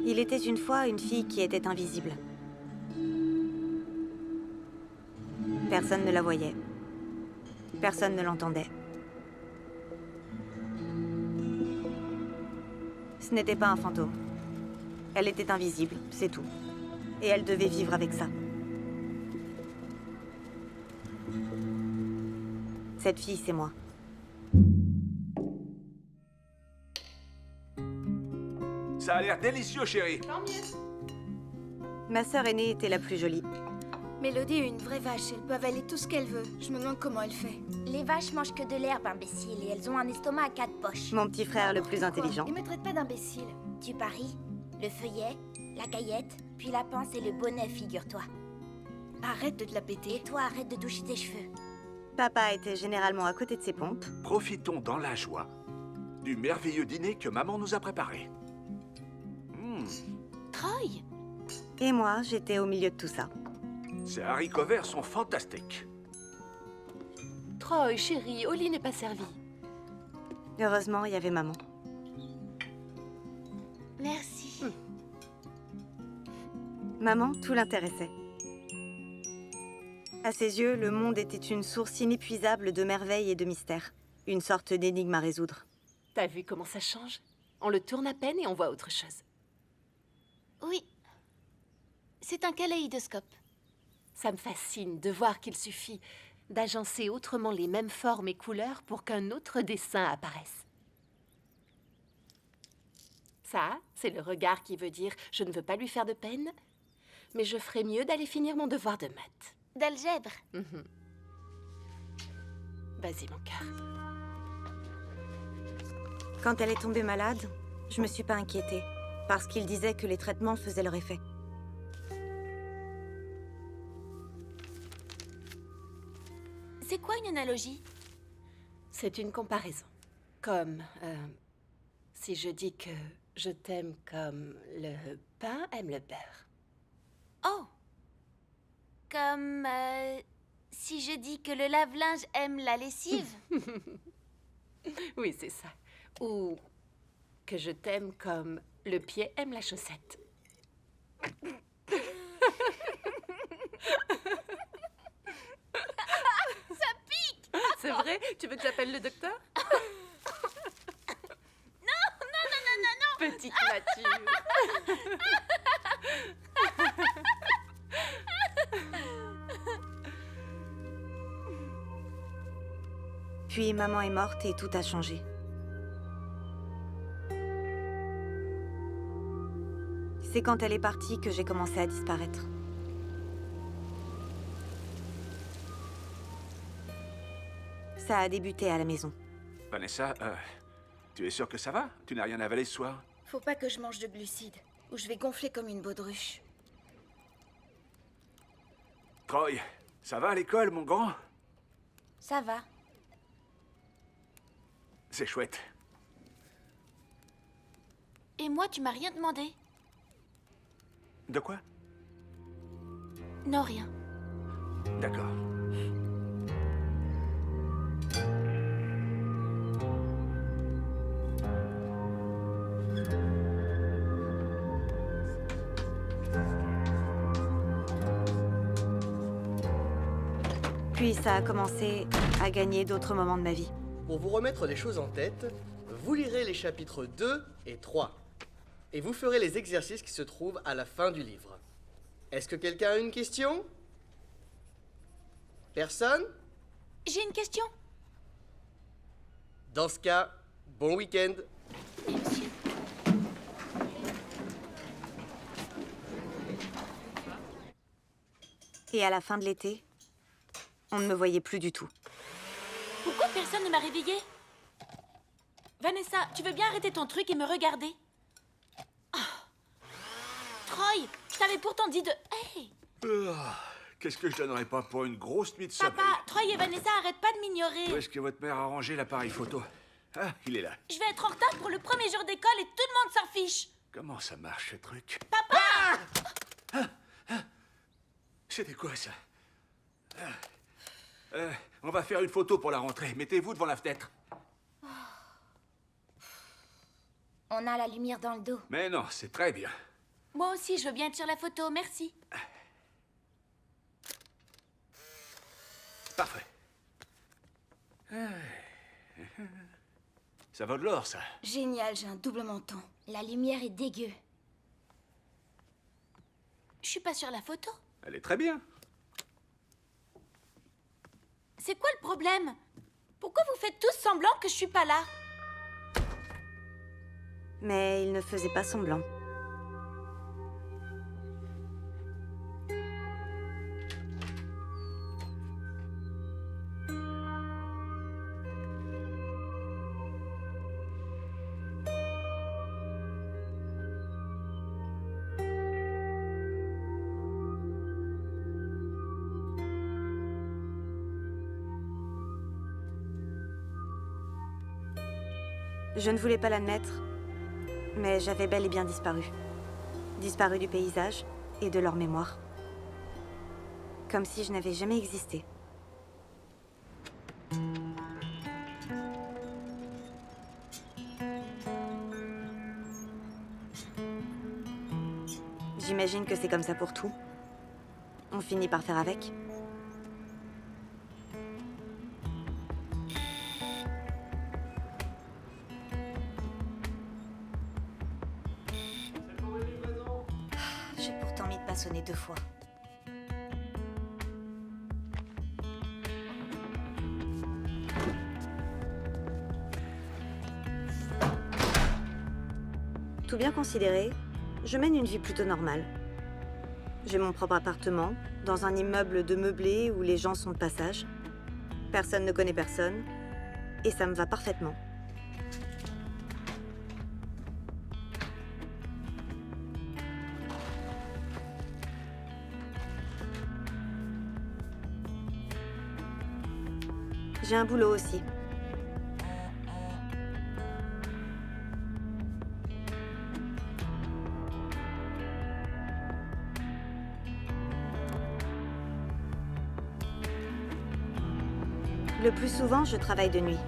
Il était une fois une fille qui était invisible. Personne ne la voyait. Personne ne l'entendait. Ce n'était pas un fantôme. Elle était invisible, c'est tout. Et elle devait vivre avec ça. Cette fille, c'est moi. Ça a l'air délicieux, chérie. Tant mieux. Ma sœur aînée était la plus jolie. Mélodie est une vraie vache, elle peut avaler tout ce qu'elle veut. Je me demande comment elle fait. Les vaches mangent que de l'herbe, imbécile, et elles ont un estomac à 4 poches. Mon petit frère le plus intelligent. Il me traite pas d'imbécile. Tu paries? Le feuillet, la caillette, puis la pince et le bonnet, figure-toi. Arrête de te la péter. Et toi, arrête de toucher tes cheveux. Papa était généralement à côté de ses pompes. Profitons dans la joie du merveilleux dîner que maman nous a préparé. Troy! Et moi, j'étais au milieu de tout ça. Ces haricots verts sont fantastiques. Troy, chérie, Oli n'est pas servi. Heureusement, il y avait maman. Merci. Maman, tout l'intéressait. À ses yeux, le monde était une source inépuisable de merveilles et de mystères. Une sorte d'énigme à résoudre. T'as vu comment ça change? On le tourne à peine et on voit autre chose. Oui. C'est un kaléidoscope. Ça me fascine de voir qu'il suffit d'agencer autrement les mêmes formes et couleurs pour qu'un autre dessin apparaisse. Ça, c'est le regard qui veut dire « je ne veux pas lui faire de peine, mais je ferais mieux d'aller finir mon devoir de maths. D'algèbre. » Vas-y, mon cœur. Quand elle est tombée malade, je me suis pas inquiétée, parce qu'il disait que les traitements faisaient leur effet. C'est quoi une analogie? C'est une comparaison. Comme si je dis que je t'aime comme le pain aime le beurre. Oh! Comme si je dis que le lave-linge aime la lessive. Oui, c'est ça. Ou que je t'aime comme le pied aime la chaussette. Ça pique! C'est vrai? Tu veux que j'appelle le docteur? Non! Petite mature. Puis maman est morte et tout a changé. C'est quand elle est partie que j'ai commencé à disparaître. Ça a débuté à la maison. Vanessa, tu es sûre que ça va? Tu n'as rien avalé ce soir? Faut pas que je mange de glucides, ou je vais gonfler comme une baudruche. Troy, ça va à l'école, mon grand? Ça va. C'est chouette. Et moi, tu m'as rien demandé? De quoi? Non, rien. D'accord. Puis ça a commencé à gagner d'autres moments de ma vie. Pour vous remettre les choses en tête, vous lirez les chapitres 2 et 3. Et vous ferez les exercices qui se trouvent à la fin du livre. Est-ce que quelqu'un a une question? Personne? J'ai une question. Dans ce cas, bon week-end. Et monsieur? Et à la fin de l'été, on ne me voyait plus du tout. Pourquoi personne ne m'a réveillée? Vanessa, tu veux bien arrêter ton truc et me regarder? Troy, je t'avais pourtant dit de... Hey! Qu'est-ce que je donnerais pas pour une grosse nuit de sommeil? Papa, Troy et Vanessa, arrêtent pas de Où m'ignorer. est-ce que votre mère a rangé l'appareil photo? Ah, il est là. Je vais être en retard pour le premier jour d'école et tout le monde s'en fiche. Comment ça marche, ce truc? Papa! C'était quoi, ça? On va faire une photo pour la rentrée. Mettez-vous devant la fenêtre. On a la lumière dans le dos. Mais non, c'est très bien. Moi aussi, je veux bien être sur la photo, merci. Parfait. Ça vaut de l'or, ça. Génial, j'ai un double menton. La lumière est dégueu. Je suis pas sur la photo. Elle est très bien. C'est quoi le problème? Pourquoi vous faites tous semblant que je suis pas là? Mais il ne faisait pas semblant. Je ne voulais pas l'admettre, mais j'avais bel et bien disparu. Disparu du paysage et de leur mémoire. Comme si je n'avais jamais existé. J'imagine que c'est comme ça pour tout. On finit par faire avec. J'ai pourtant mis de pas sonner 2 fois. Tout bien considéré, je mène une vie plutôt normale. J'ai mon propre appartement, dans un immeuble de meublé où les gens sont de passage. Personne ne connaît personne, et ça me va parfaitement. J'ai un boulot aussi. Le plus souvent, je travaille de nuit.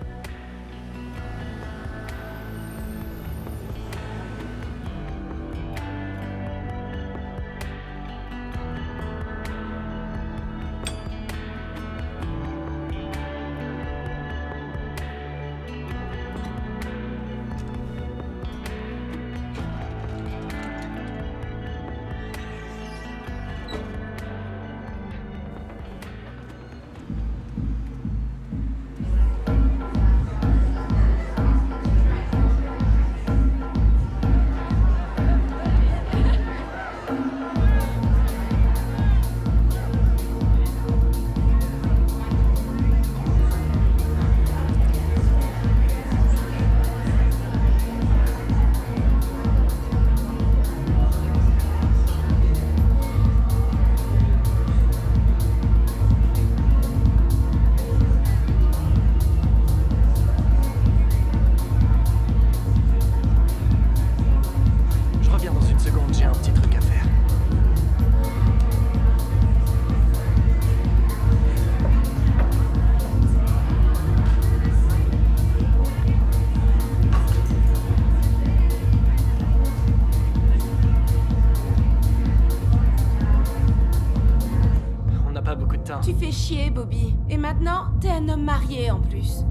Tu fais chier, Bobby. Et maintenant, t'es un homme marié en plus.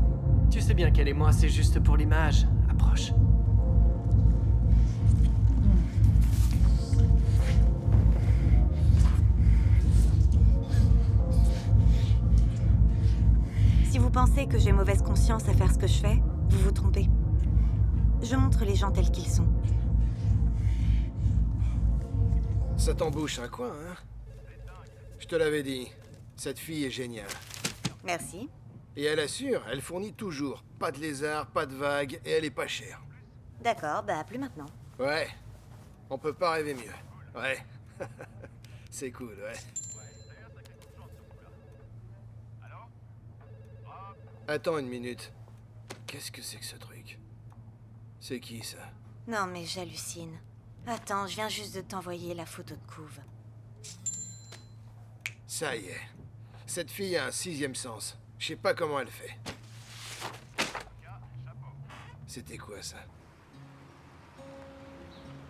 Tu sais bien qu'elle et moi, c'est juste pour l'image. Approche. Si vous pensez que j'ai mauvaise conscience à faire ce que je fais, vous vous trompez. Je montre les gens tels qu'ils sont. Ça t'embouche un coin, hein? Je te l'avais dit, cette fille est géniale. Merci. Et elle assure, elle fournit toujours. Pas de lézards, pas de vagues, et elle est pas chère. D'accord, bah plus maintenant. Ouais, on peut pas rêver mieux. Ouais, c'est cool, ouais. Attends une minute. Qu'est-ce que c'est que ce truc? C'est qui, ça? Non mais j'hallucine. Attends, je viens juste de t'envoyer la photo de couve. Ça y est. Cette fille a un 6e sens. Je sais pas comment elle fait. C'était quoi, ça?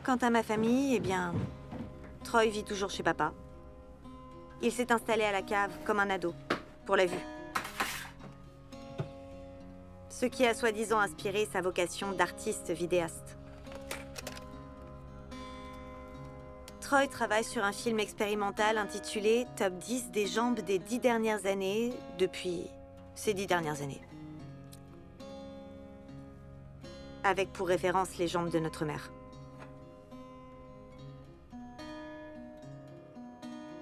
Quant à ma famille, eh bien, Troy vit toujours chez papa. Il s'est installé à la cave comme un ado, pour la vue. Ce qui a soi-disant inspiré sa vocation d'artiste vidéaste. Troy travaille sur un film expérimental intitulé Top 10 des jambes des 10 dernières années depuis ces 10 dernières années. Avec pour référence les jambes de notre mère.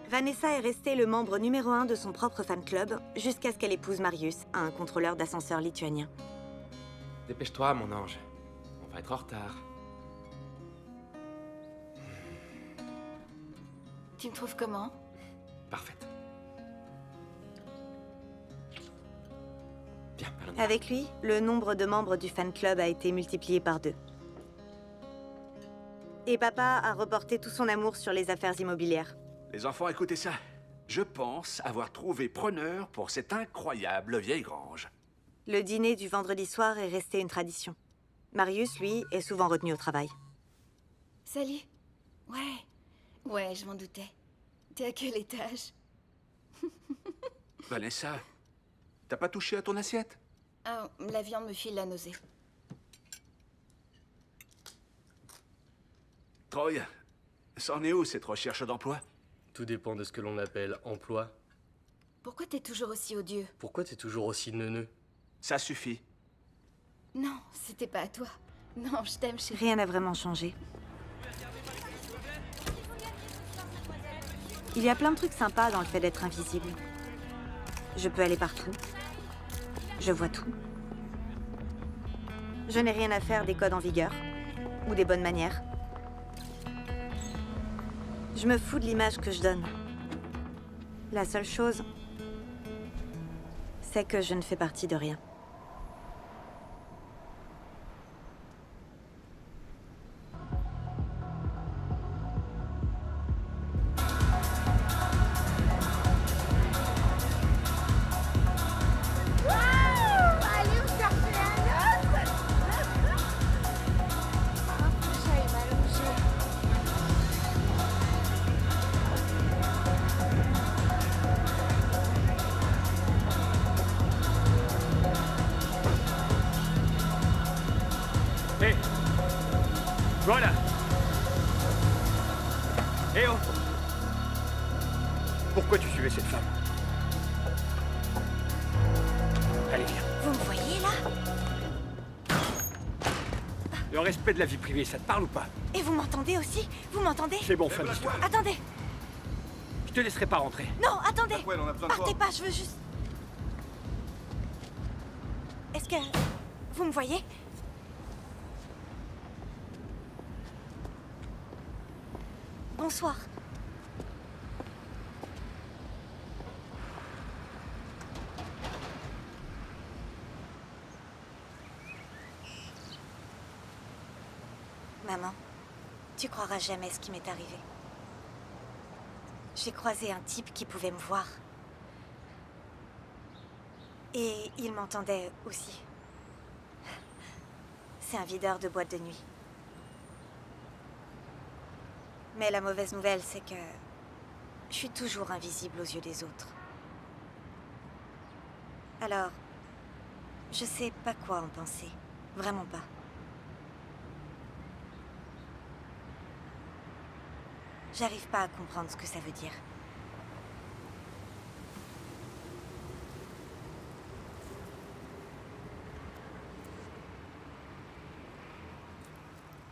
Vanessa est restée le membre numéro 1 de son propre fan club jusqu'à ce qu'elle épouse Marius, un contrôleur d'ascenseur lituanien. Dépêche-toi, mon ange. On va être en retard. Tu me trouves comment? Parfaite. Bien, allons. Avec lui, le nombre de membres du fan club a été multiplié par 2. Et papa a reporté tout son amour sur les affaires immobilières. Les enfants, écoutez ça. Je pense avoir trouvé preneur pour cette incroyable vieille grange. Le dîner du vendredi soir est resté une tradition. Marius, lui, est souvent retenu au travail. Salut. Ouais, je m'en doutais. T'es à quel étage? Vanessa, t'as pas touché à ton assiette? Ah, la viande me file la nausée. Troy, c'en est où cette recherche d'emploi? Tout dépend de ce que l'on appelle emploi. Pourquoi t'es toujours aussi odieux? Pourquoi t'es toujours aussi neuneux? Ça suffit. Non, c'était pas à toi. Non, je t'aime, chérie. Rien n'a vraiment changé. Il y a plein de trucs sympas dans le fait d'être invisible. Je peux aller partout. Je vois tout. Je n'ai rien à faire des codes en vigueur ou des bonnes manières. Je me fous de l'image que je donne. La seule chose, c'est que je ne fais partie de rien. Hé! Voilà! Eh oh! Pourquoi tu suivais cette femme? Allez, viens. Vous me voyez, là? Le respect de la vie privée, ça te parle ou pas? Et vous m'entendez aussi? Vous m'entendez? C'est bon, fin d'histoire. Attendez! Je te laisserai pas rentrer. Non, attendez! Partez pas, je veux juste... Est-ce que... Vous me voyez? Bonsoir. Maman, tu croiras jamais ce qui m'est arrivé. J'ai croisé un type qui pouvait me voir. Et il m'entendait aussi. C'est un videur de boîte de nuit. Mais la mauvaise nouvelle, c'est que je suis toujours invisible aux yeux des autres. Alors, je sais pas quoi en penser. Vraiment pas. J'arrive pas à comprendre ce que ça veut dire.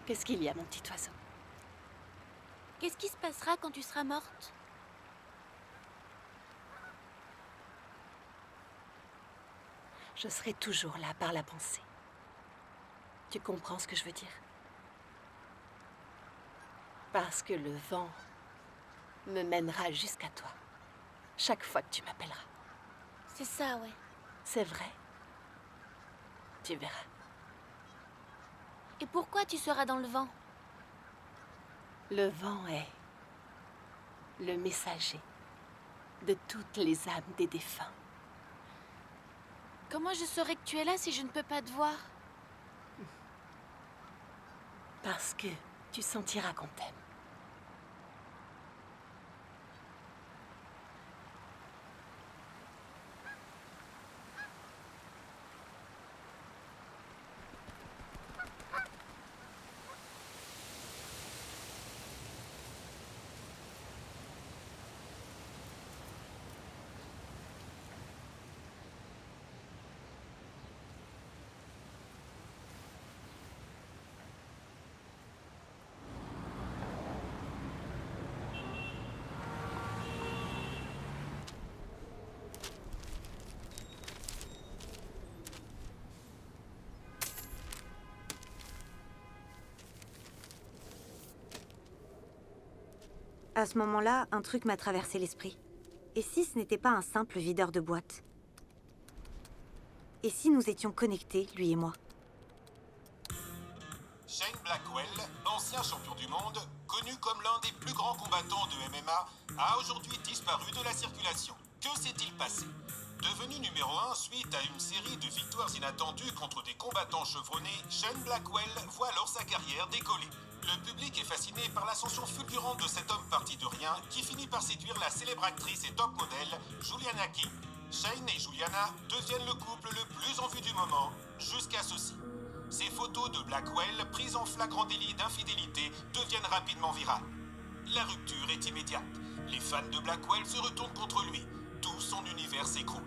Qu'est-ce qu'il y a, mon petit oiseau? Qu'est-ce qui se passera quand tu seras morte? Je serai toujours là par la pensée. Tu comprends ce que je veux dire? Parce que le vent me mènera jusqu'à toi. Chaque fois que tu m'appelleras. C'est ça, ouais. C'est vrai. Tu verras. Et pourquoi tu seras dans le vent? Le vent est le messager de toutes les âmes des défunts. Comment je saurai que tu es là si je ne peux pas te voir? Parce que tu sentiras qu'on t'aime. À ce moment-là, un truc m'a traversé l'esprit. Et si ce n'était pas un simple videur de boîte? Et si nous étions connectés, lui et moi? Shane Blackwell, ancien champion du monde, connu comme l'un des plus grands combattants de MMA, a aujourd'hui disparu de la circulation. Que s'est-il passé? Devenu numéro 1 suite à une série de victoires inattendues contre des combattants chevronnés, Shane Blackwell voit alors sa carrière décoller. Le public est fasciné par l'ascension fulgurante de cet homme parti de rien qui finit par séduire la célèbre actrice et top modèle Juliana King. Shane et Juliana deviennent le couple le plus en vue du moment, jusqu'à ceci. Ces photos de Blackwell, prises en flagrant délit d'infidélité, deviennent rapidement virales. La rupture est immédiate. Les fans de Blackwell se retournent contre lui. Tout son univers s'écroule.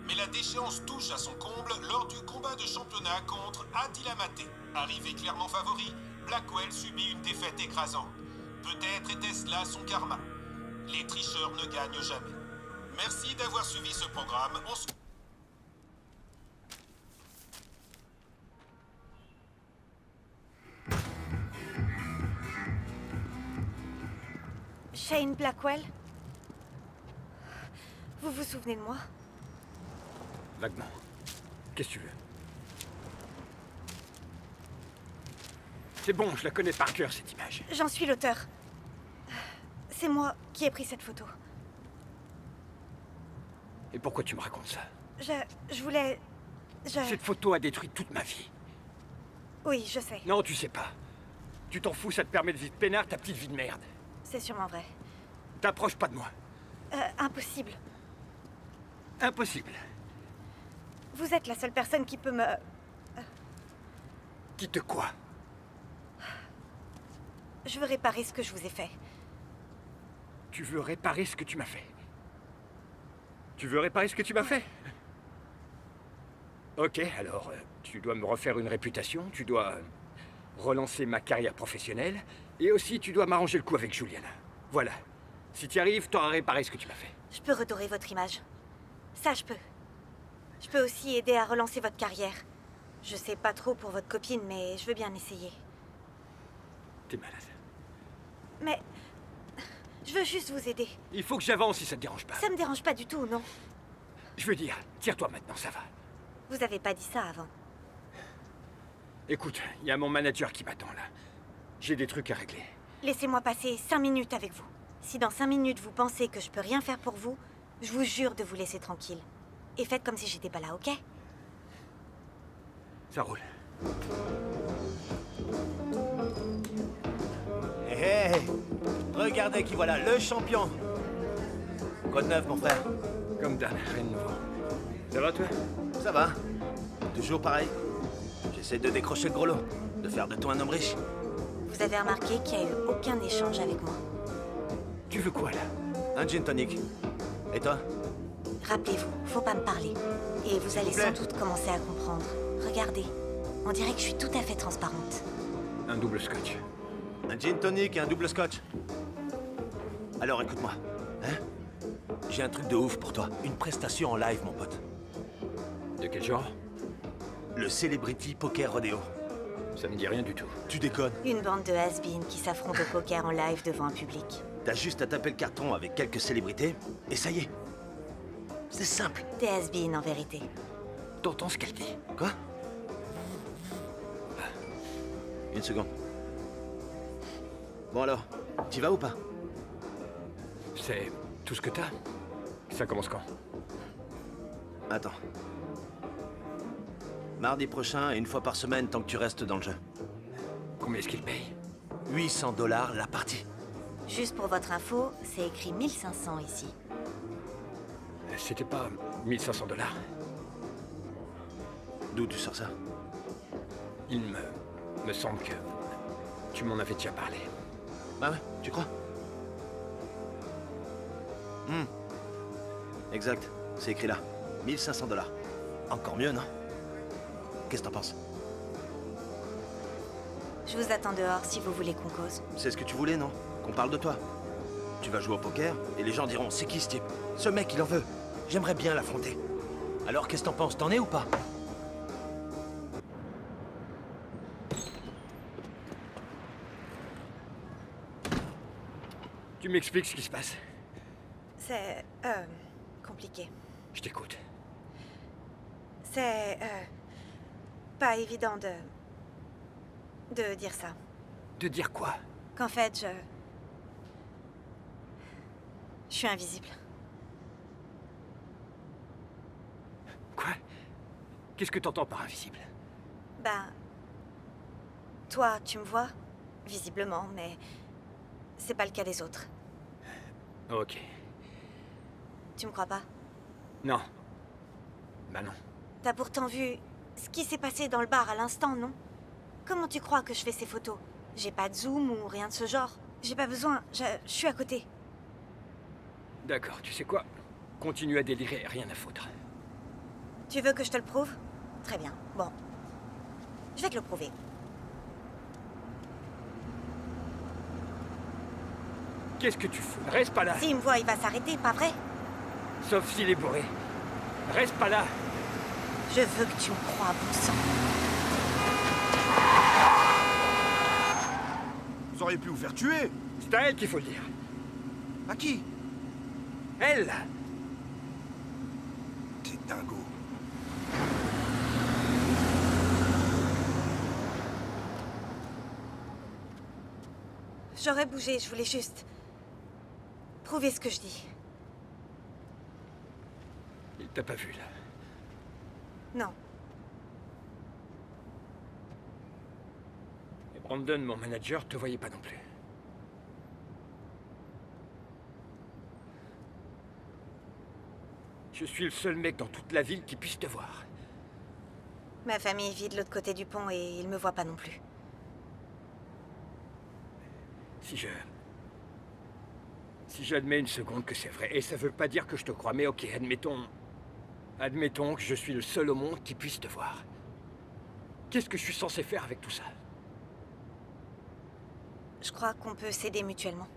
Mais la déchéance touche à son comble lors du combat de championnat contre Adila Maté. Arrivé clairement favori, Blackwell subit une défaite écrasante. Peut-être était-ce là son karma. Les tricheurs ne gagnent jamais. Merci d'avoir suivi ce programme. Shane Blackwell? Vous vous souvenez de moi? Vaguement. Qu'est-ce que tu veux? C'est bon, je la connais par cœur, cette image. J'en suis l'auteur. C'est moi qui ai pris cette photo. Et pourquoi tu me racontes ça? Je voulais... Cette photo a détruit toute ma vie. Oui, je sais. Non, tu sais pas. Tu t'en fous, ça te permet de vivre peinard ta petite vie de merde. C'est sûrement vrai. T'approches pas de moi. Impossible. Impossible. Vous êtes la seule personne qui peut me... Qui te quoi? Je veux réparer ce que je vous ai fait. Tu veux réparer ce que tu m'as fait? Tu veux réparer ce que tu m'as fait? Ok, alors, tu dois me refaire une réputation, tu dois relancer ma carrière professionnelle, et aussi tu dois m'arranger le coup avec Juliana. Voilà. Si tu y arrives, t'auras réparé ce que tu m'as fait. Je peux redorer votre image. Ça, je peux. Je peux aussi aider à relancer votre carrière. Je sais pas trop pour votre copine, mais je veux bien essayer. T'es malade. Mais... je veux juste vous aider. Il faut que j'avance si ça te dérange pas. Ça me dérange pas du tout, non? Je veux dire, tire-toi maintenant, ça va. Vous avez pas dit ça avant. Écoute, il y a mon manager qui m'attend là. J'ai des trucs à régler. Laissez-moi passer 5 minutes avec vous. Si dans 5 minutes vous pensez que je peux rien faire pour vous, je vous jure de vous laisser tranquille. Et faites comme si j'étais pas là, ok? Ça roule. Hé, regardez qui voilà, le champion. Quoi de neuf, mon frère? Comme Dan, rien de nouveau. Ça va, toi? Ça va. Toujours pareil. J'essaie de décrocher le gros lot, de faire de toi un homme riche. Vous avez remarqué qu'il n'y a eu aucun échange avec moi. Tu veux quoi, là? Un gin tonic. Et toi? Rappelez-vous, faut pas me parler. Et vous allez sans doute commencer à comprendre. Regardez, on dirait que je suis tout à fait transparente. Un double scotch. Un gin tonic et un double scotch. Alors écoute-moi, hein? J'ai un truc de ouf pour toi. Une prestation en live, mon pote. De quel genre? Le Celebrity Poker Rodeo. Ça me dit rien du tout. Tu déconnes? Une bande de has-been qui s'affrontent au poker en live devant un public. T'as juste à taper le carton avec quelques célébrités, et ça y est. C'est simple. Des has-been en vérité. T'entends ce qu'elle dit? Quoi? Une seconde. Bon alors, t'y vas ou pas? C'est tout ce que t'as? Ça commence quand? Attends. Mardi prochain, une fois par semaine, tant que tu restes dans le jeu. Combien est-ce qu'il paye? 800 $ la partie. Juste pour votre info, c'est écrit 1500 ici. C'était pas 1500 $? D'où tu sors ça? Il me semble que tu m'en avais déjà parlé. Bah ouais, tu crois? Exact, c'est écrit là. 1500 $. Encore mieux, non? Qu'est-ce que t'en penses? Je vous attends dehors si vous voulez qu'on cause. C'est ce que tu voulais, non? Qu'on parle de toi. Tu vas jouer au poker et les gens diront, c'est qui ce type? Ce mec, il en veut. J'aimerais bien l'affronter. Alors, qu'est-ce que t'en penses? T'en es ou pas? Tu m'expliques ce qui se passe. C'est... compliqué. Je t'écoute. C'est... pas évident de dire ça. De dire quoi? Qu'en fait, je suis invisible. Quoi? Qu'est-ce que t'entends par invisible? Ben... Toi, tu me vois, visiblement, mais... c'est pas le cas des autres. Ok. Tu me crois pas? Non. Bah non. T'as pourtant vu ce qui s'est passé dans le bar à l'instant, non? Comment tu crois que je fais ces photos? J'ai pas de zoom ou rien de ce genre. J'ai pas besoin, je suis à côté. D'accord, tu sais quoi? Continue à délirer, rien à foutre. Tu veux que je te le prouve? Très bien, bon. Je vais te le prouver. Qu'est-ce que tu fous? Reste pas là. S'il me voit, il va s'arrêter, pas vrai? Sauf s'il est bourré. Reste pas là. Je veux que tu me crois, bon sang. Vous auriez pu vous faire tuer. C'est à elle qu'il faut le dire. À qui? Elle! T'es dingo. J'aurais bougé, je voulais juste... prouver ce que je dis. Il t'a pas vu, là. Non. Et Brandon, mon manager, te voyait pas non plus. Je suis le seul mec dans toute la ville qui puisse te voir. Ma famille vit de l'autre côté du pont et ils me voient pas non plus. Si j'admets une seconde que c'est vrai, et ça veut pas dire que je te crois, mais ok, admettons... Admettons que je suis le seul au monde qui puisse te voir. Qu'est-ce que je suis censé faire avec tout ça? Je crois qu'on peut s'aider mutuellement.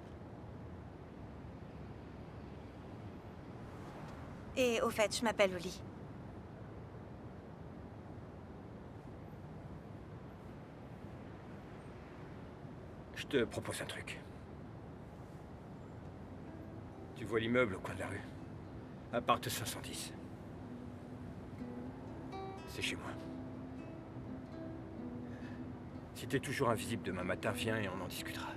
Et au fait, je m'appelle Oli. Je te propose un truc. Tu vois l'immeuble au coin de la rue? Appart 510. C'est chez moi. Si t'es toujours invisible demain matin, viens et on en discutera.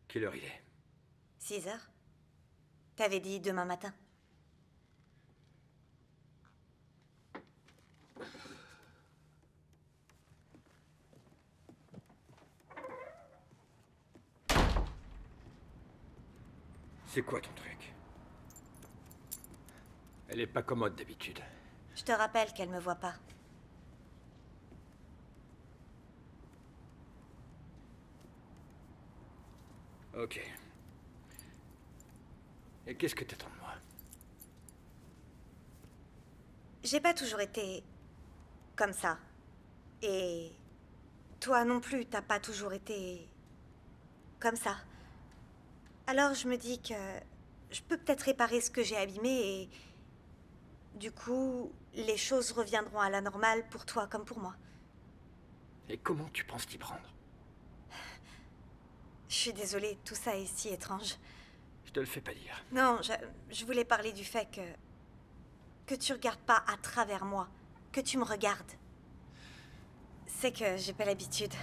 Quelle heure il est? 6 heures. T'avais dit demain matin. C'est quoi ton truc? Elle est pas commode d'habitude. Je te rappelle qu'elle me voit pas. Ok. Et qu'est-ce que t'attends de moi? J'ai pas toujours été... comme ça. Et... toi non plus, t'as pas toujours été... comme ça. Alors je me dis que... je peux peut-être réparer ce que j'ai abîmé et... du coup, les choses reviendront à la normale pour toi comme pour moi. Et comment tu penses t'y prendre? Je suis désolée, tout ça est si étrange. Je te le fais pas dire. Non, je voulais parler du fait que tu regardes pas à travers moi, que tu me regardes. C'est que j'ai pas l'habitude.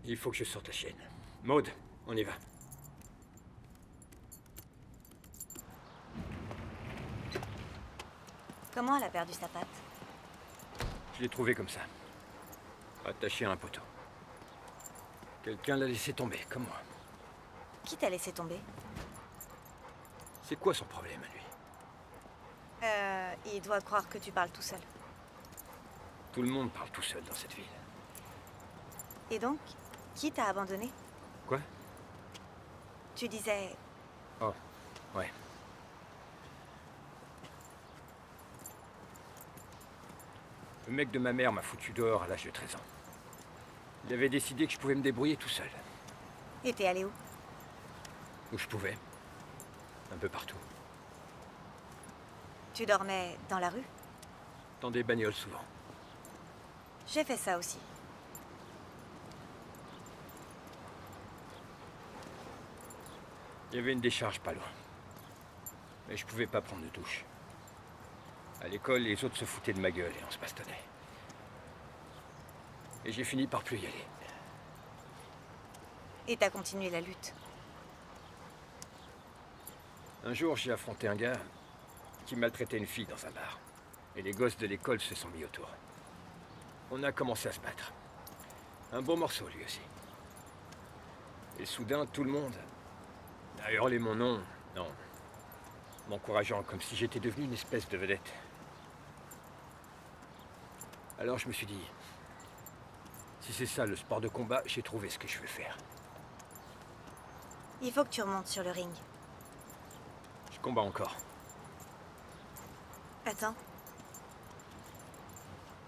Il faut que je sorte la chienne. Maud, on y va. Comment elle a perdu sa patte? Je l'ai trouvé comme ça. Attaché à un poteau. Quelqu'un l'a laissé tomber, comme moi. Qui t'a laissé tomber? C'est quoi son problème, à lui? Il doit croire que tu parles tout seul. Tout le monde parle tout seul dans cette ville. Et donc, qui t'a abandonné? Quoi? Tu disais... Oh, ouais. Le mec de ma mère m'a foutu dehors à l'âge de 13 ans. Il avait décidé que je pouvais me débrouiller tout seul. Et t'es allé où? Où je pouvais. Un peu partout. Tu dormais dans la rue? Dans des bagnoles souvent. J'ai fait ça aussi. Il y avait une décharge pas loin. Mais je pouvais pas prendre de douche. À l'école, les autres se foutaient de ma gueule et on se bastonnait. Et j'ai fini par plus y aller. Et t'as continué la lutte? Un jour, j'ai affronté un gars qui maltraitait une fille dans un bar. Et les gosses de l'école se sont mis autour. On a commencé à se battre. Un bon morceau, lui aussi. Et soudain, tout le monde a hurlé mon nom, non, m'encourageant comme si j'étais devenu une espèce de vedette. Alors je me suis dit, si c'est ça le sport de combat, j'ai trouvé ce que je veux faire. Il faut que tu remontes sur le ring. Je combats encore. Attends.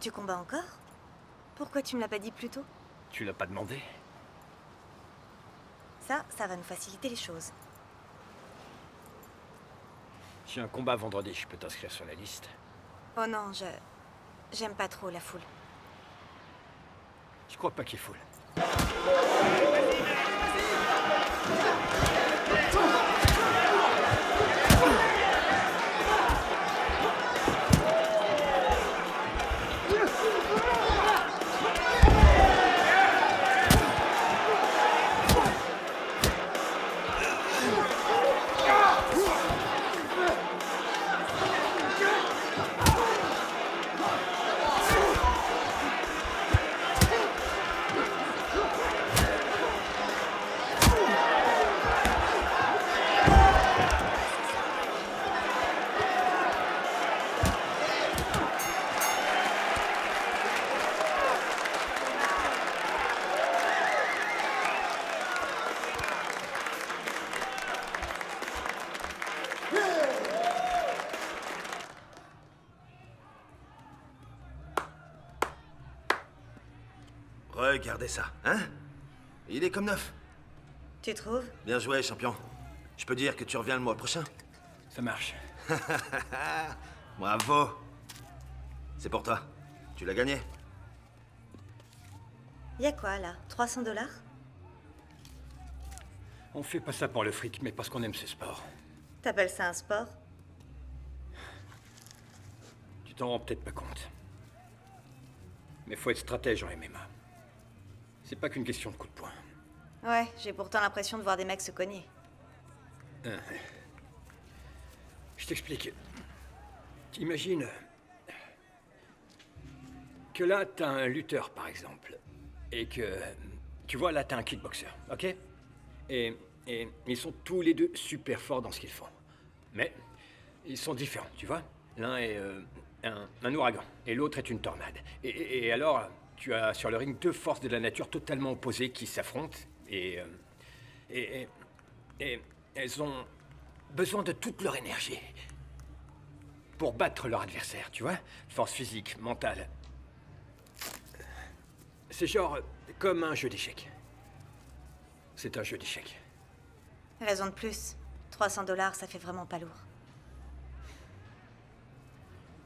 Tu combats encore? Pourquoi tu me l'as pas dit plus tôt? Tu l'as pas demandé? Ça va nous faciliter les choses. J'ai un combat vendredi, je peux t'inscrire sur la liste. Oh non, j'aime pas trop la foule. Je crois pas qu'il faut. Regardez ça, hein? Il est comme neuf. Tu trouves? Bien joué, champion. Je peux dire que tu reviens le mois prochain? Ça marche. Bravo. C'est pour toi. Tu l'as gagné. Y'a quoi, là? 300 $? On fait pas ça pour le fric, mais parce qu'on aime ce sport. T'appelles ça un sport? Tu t'en rends peut-être pas compte. Mais faut être stratège en MMA. C'est pas qu'une question de coup de poing. Ouais, j'ai pourtant l'impression de voir des mecs se cogner. Je t'explique. T'imagines que là, t'as un lutteur, par exemple. Et que... Tu vois, là, t'as un kickboxer, ok? Et ils sont tous les deux super forts dans ce qu'ils font. Mais ils sont différents, tu vois? L'un est un ouragan, et l'autre est une tornade. Et alors, tu as sur le ring deux forces de la nature totalement opposées qui s'affrontent, et elles ont besoin de toute leur énergie pour battre leur adversaire, tu vois? Force physique, mentale. C'est genre comme un jeu d'échecs. C'est un jeu d'échecs. Raison de plus. 300 $, ça fait vraiment pas lourd.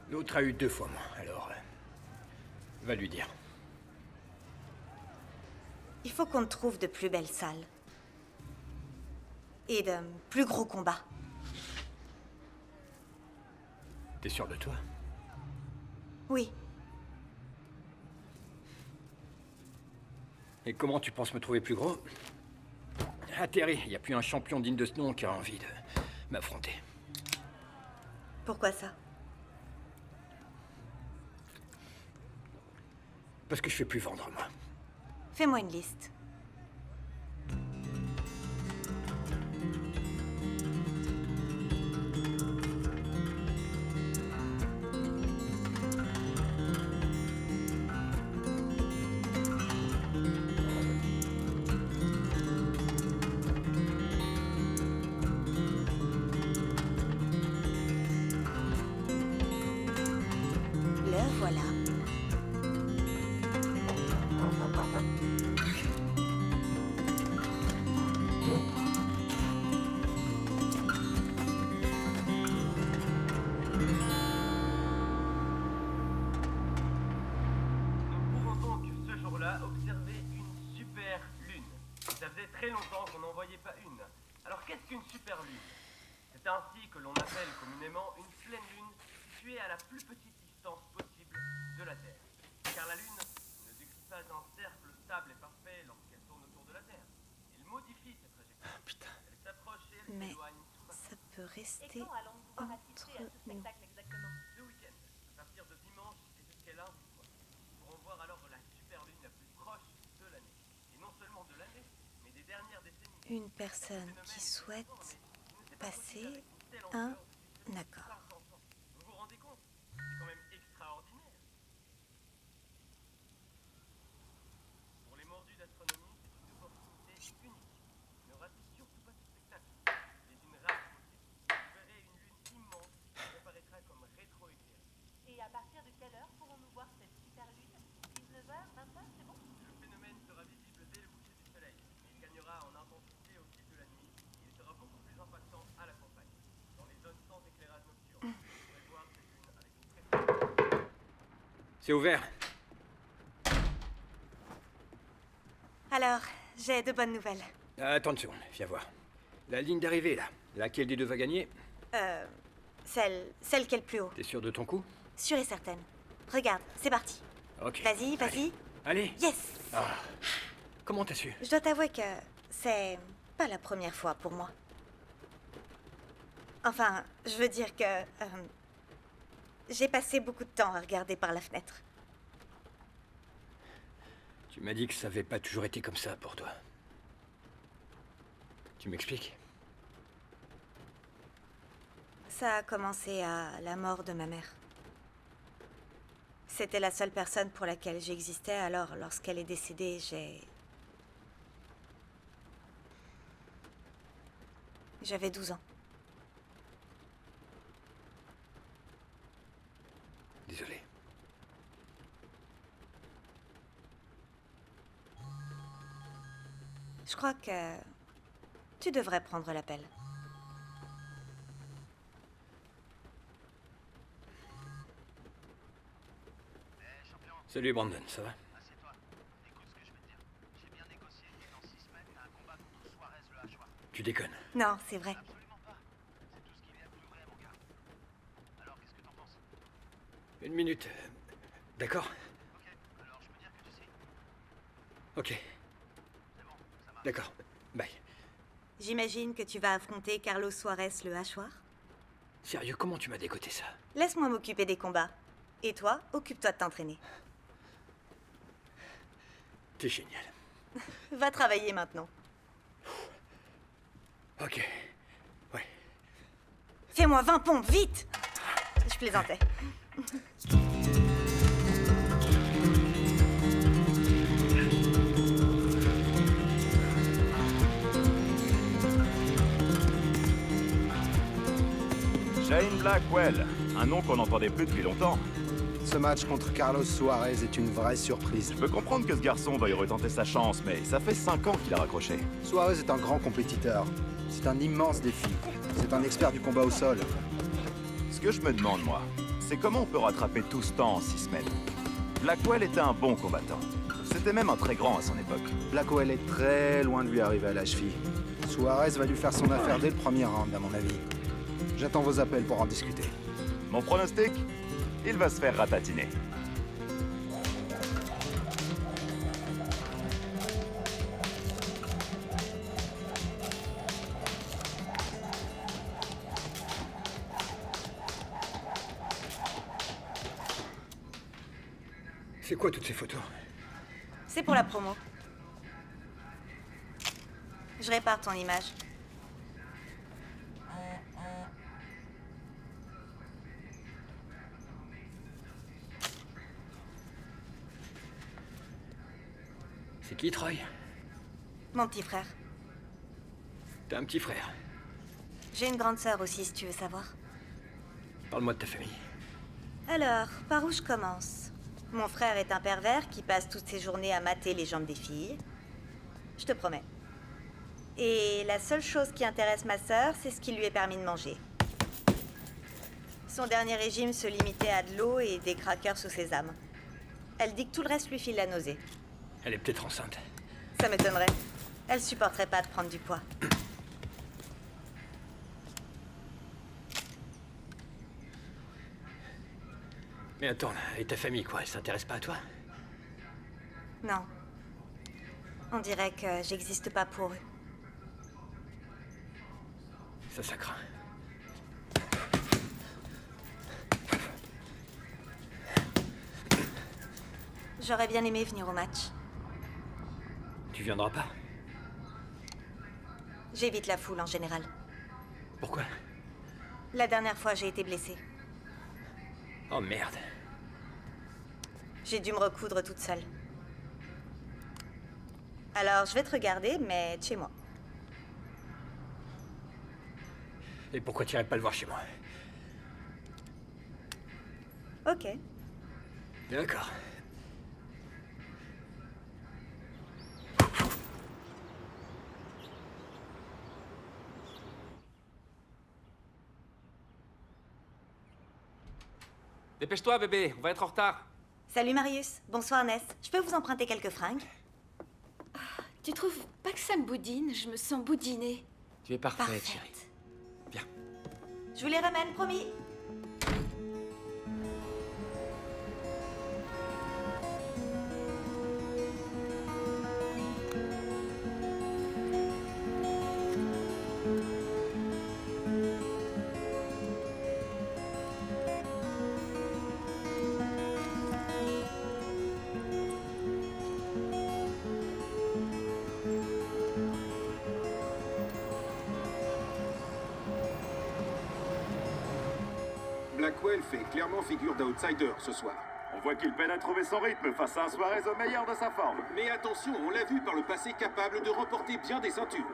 L'autre a eu 2 fois moins, alors... va lui dire. Il faut qu'on te trouve de plus belles salles. Et de plus gros combats. T'es sûr de toi? Oui. Et comment tu penses me trouver plus gros? À Terry, il n'y a plus un champion digne de ce nom qui a envie de m'affronter. Pourquoi ça? Parce que je fais plus vendre, moi. Fais-moi une liste. Le voilà. Nous pouvons donc ce jour-là observer une super lune. Ça faisait très longtemps qu'on n'en voyait pas une. Alors qu'est-ce qu'une super lune? C'est ainsi que l'on appelle communément une pleine lune située à la plus petite distance possible de la Terre. Car la lune ne décrit pas un cercle stable et parfait lorsqu'elle tourne autour de la Terre. Elle modifie ses trajectoires. Elle s'approche et elle Mais s'éloigne tout à ça peut rester Et quand allons-nous pouvoir assister à ce entre nous. spectacle exactement? ce week-end, à partir de dimanche et jusqu'à lundi soir. Nous pourrons voir alors la super lune la plus proche de l'année. Et non seulement de l'année, mais des dernières décennies. Une personne qui souhaite passer un accord. Vous vous rendez compte? C'est quand même extraordinaire. Pour les mordus d'astronomie, c'est une opportunité unique. Ne ratez surtout pas ce spectacle. Il est une rare beauté. Vous verrez une lune immense qui apparaîtra comme rétro-éclairée. Et à partir de quelle heure pourrons-nous voir cette super lune? 19h, 20h, c'est bon? Le phénomène sera visible dès le coucher du soleil. Il gagnera en intensité au fil de la nuit. Il sera beaucoup plus impactant à la campagne. Dans les zones sans éclairage nocturne, vous pourrez voir cette lune avec une précision. C'est ouvert. Alors, j'ai de bonnes nouvelles. Attends une seconde, viens voir. La ligne d'arrivée, là. Laquelle des deux va gagner? Celle qui est le plus haut. T'es sûr de ton coup? Sûre et certaine. Regarde, c'est parti. Ok. Vas-y, vas-y. Allez. Yes! Comment t'as su? Je dois t'avouer que c'est pas la première fois pour moi. Enfin, je veux dire que j'ai passé beaucoup de temps à regarder par la fenêtre. Tu m'as dit que ça avait pas toujours été comme ça pour toi. Tu m'expliques? Ça a commencé à la mort de ma mère. C'était la seule personne pour laquelle j'existais, alors lorsqu'elle est décédée, j'avais 12 ans. Désolé. Je crois que tu devrais prendre l'appel. Salut Brandon, ça va? Tu déconnes. Non, c'est vrai. Une minute. D'accord? Ok. D'accord. Bye. J'imagine que tu vas affronter Carlos Suarez le hachoir. Sérieux, comment tu m'as décoté ça? Laisse-moi m'occuper des combats. Et toi, occupe-toi de t'entraîner. T'es génial. Va travailler maintenant. Ok. Ouais. Fais-moi 20 pompes, vite! Je plaisantais. Shane Blackwell, un nom qu'on n'entendait plus depuis longtemps. Ce match contre Carlos Suarez est une vraie surprise. Je peux comprendre que ce garçon veuille retenter sa chance, mais ça fait 5 ans qu'il a raccroché. Suarez est un grand compétiteur. C'est un immense défi. C'est un expert du combat au sol. Ce que je me demande, moi, c'est comment on peut rattraper tout ce temps en 6 semaines. Blackwell était un bon combattant. C'était même un très grand à son époque. Blackwell est très loin de lui arriver à la cheville. Suarez va lui faire son affaire dès le premier round, à mon avis. J'attends vos appels pour en discuter. Mon pronostic? Il va se faire ratatiner. C'est quoi toutes ces photos? C'est pour la promo. Je répare ton image. C'est qui, Troy? Mon petit frère. T'as un petit frère. J'ai une grande sœur aussi, si tu veux savoir. Parle-moi de ta famille. Alors, par où je commence? Mon frère est un pervers qui passe toutes ses journées à mater les jambes des filles. Je te promets. Et la seule chose qui intéresse ma sœur, c'est ce qui lui est permis de manger. Son dernier régime se limitait à de l'eau et des crackers sous sésame. Elle dit que tout le reste lui file la nausée. Elle est peut-être enceinte. Ça m'étonnerait. Elle supporterait pas de prendre du poids. Mais attends, et ta famille, quoi? Elle s'intéresse pas à toi? Non. On dirait que j'existe pas pour eux. Ça craint. J'aurais bien aimé venir au match. Tu viendras pas? J'évite la foule en général. Pourquoi? La dernière fois, j'ai été blessée. Oh merde. J'ai dû me recoudre toute seule. Alors, je vais te regarder, mais de chez moi. Et pourquoi t'irais pas le voir chez moi? Ok. D'accord. Dépêche-toi, bébé, on va être en retard. Salut Marius. Bonsoir Ness. Je peux vous emprunter quelques fringues? Tu trouves pas que ça me boudine? Je me sens boudinée. Tu es parfaite, Parfaite. chérie. Viens. Je vous les ramène, promis. Blackwell fait clairement figure d'outsider ce soir. On voit qu'il peine à trouver son rythme face à un Suarez au meilleur de sa forme. Mais attention, on l'a vu par le passé capable de remporter bien des ceintures.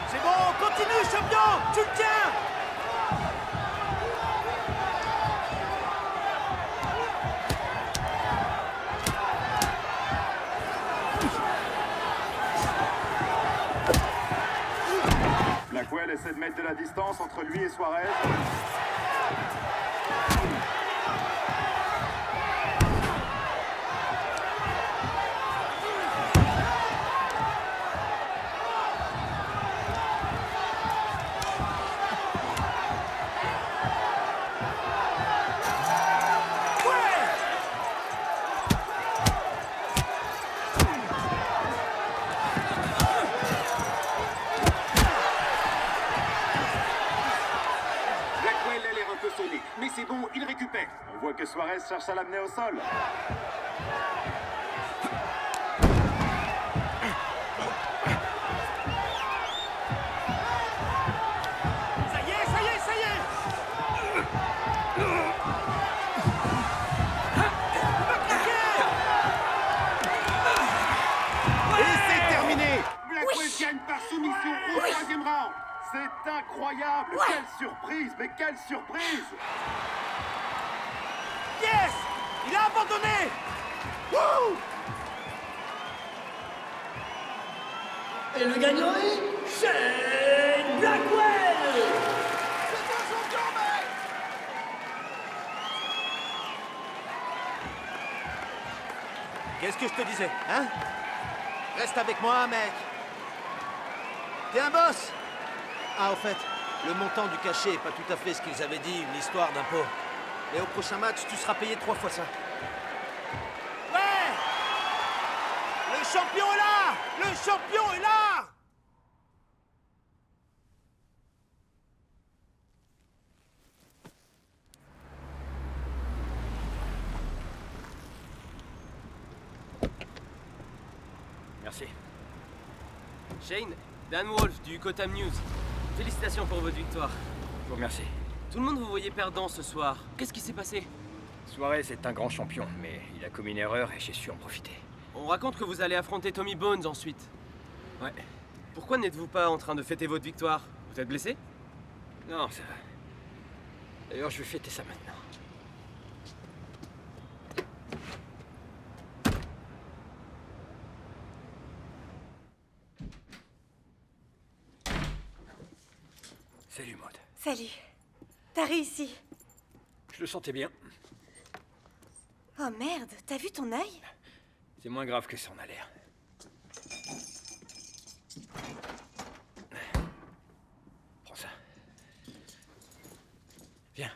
C'est bon, continue, champion! Tu le tiens! Blackwell essaie de mettre de la distance entre lui et Suarez. Blackwell a l'air un peu sonné, mais c'est bon, il récupère. On voit que Suarez cherche à l'amener au sol. Ça y est, ça y est, ça y est! Et c'est terminé. Blackwell gagne par soumission au troisième round. C'est incroyable! Quelle surprise! Mais quelle surprise! Yes! Il a abandonné! Wouh! Et le gagnant est Shane Blackwell! C'est un champion, mec! Qu'est-ce que je te disais, hein? Reste avec moi, mec. T'es un boss. Ah, au fait, le montant du cachet est pas tout à fait ce qu'ils avaient dit, une histoire d'impôt. Mais au prochain match, tu seras payé 3 fois ça. Ouais! Le champion est là! là! Le champion est là! Merci. Shane, Dan Wolf du Gotham News. Félicitations pour votre victoire. Je vous remercie. Tout le monde vous voyait perdant ce soir. Qu'est-ce qui s'est passé? Suarez est un grand champion, mais il a commis une erreur et j'ai su en profiter. On raconte que vous allez affronter Tommy Bones ensuite. Ouais. Pourquoi n'êtes-vous pas en train de fêter votre victoire? Vous êtes blessé? Non, ça va. D'ailleurs, je vais fêter ça maintenant. Salut, Maud. Salut. T'as réussi. Je le sentais bien. Oh merde, t'as vu ton œil? C'est moins grave que ça en a l'air. Prends ça. Viens.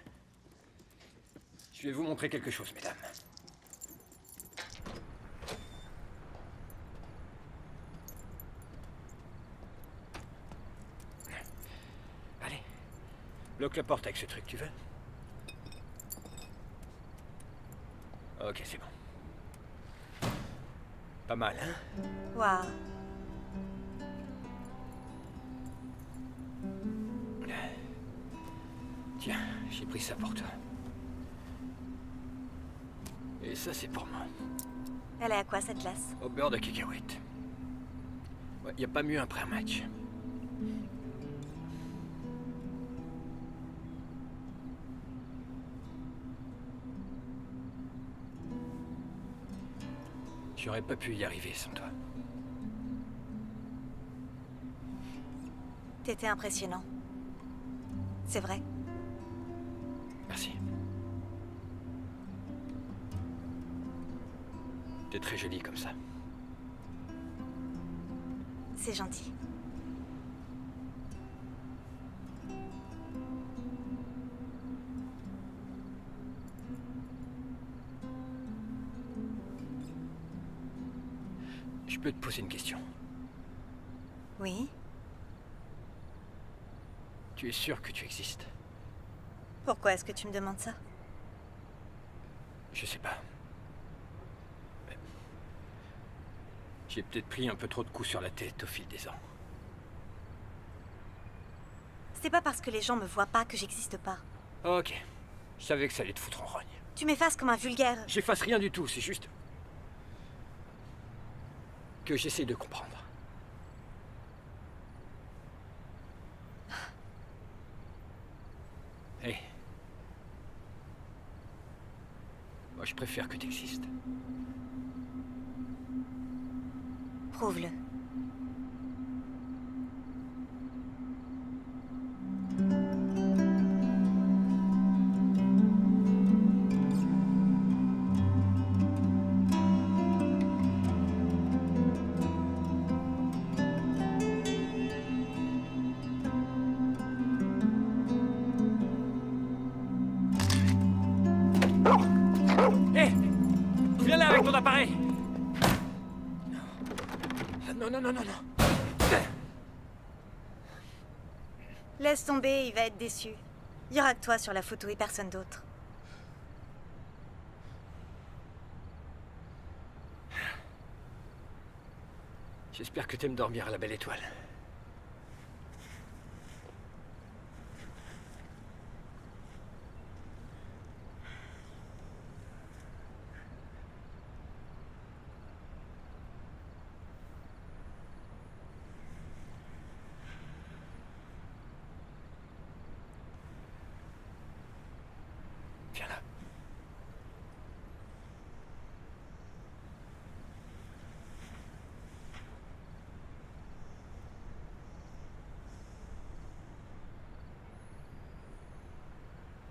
Je vais vous montrer quelque chose, mesdames. Allez. Bloque la porte avec ce truc, tu veux? Ok, c'est bon. Pas mal, hein? Waouh. Tiens, j'ai pris ça pour toi. Et ça, c'est pour moi. Elle est à quoi cette glace? Au beurre de cacahuète. Ouais, y a pas mieux après un match. J'aurais pas pu y arriver sans toi. T'étais impressionnant. C'est vrai. Merci. T'es très jolie comme ça. C'est gentil. Je peux te poser une question? Oui? Tu es sûr que tu existes? Pourquoi est-ce que tu me demandes ça? Je sais pas. Mais j'ai peut-être pris un peu trop de coups sur la tête au fil des ans. C'est pas parce que les gens me voient pas que j'existe pas. Ok. Je savais que ça allait te foutre en rogne. Tu m'effaces comme un vulgaire. J'efface rien du tout, c'est juste... que j'essaie de comprendre. Hé. Moi, je préfère que tu existes. Prouve-le. Hé! Viens là avec ton appareil! Non, non, non, non, non. Laisse tomber, il va être déçu. Il y aura que toi sur la photo et personne d'autre. J'espère que t'aimes dormir à la belle étoile. Viens là.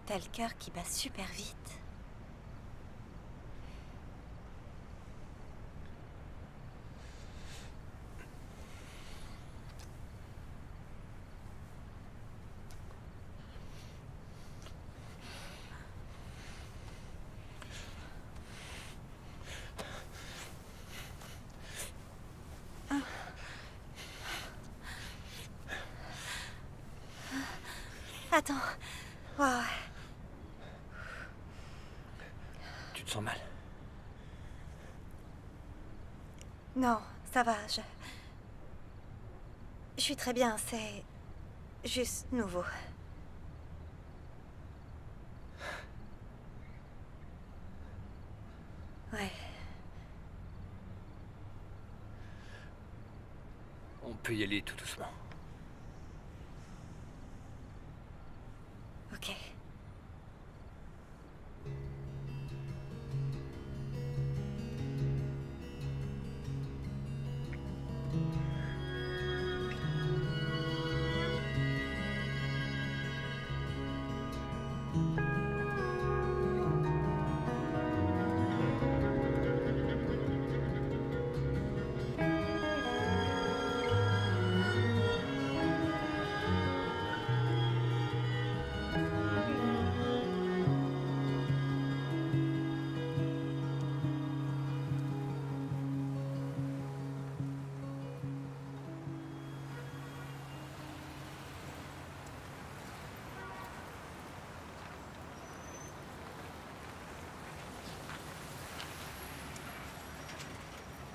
T'as le cœur qui bat super vite. Ah. Attends. Oh. Tu te sens mal? Non, ça va, je suis très bien, c'est juste nouveau. Ouais. On peut y aller tout doucement. Ok.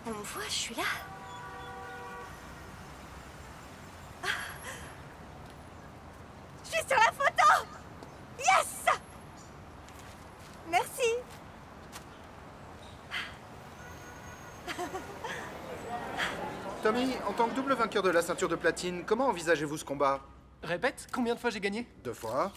On me voit, je suis là. Ah. Je suis sur la photo. Yes. Merci. Tommy, en tant que double vainqueur de la ceinture de platine, comment envisagez-vous ce combat? Répète, combien de fois j'ai gagné? 2 fois.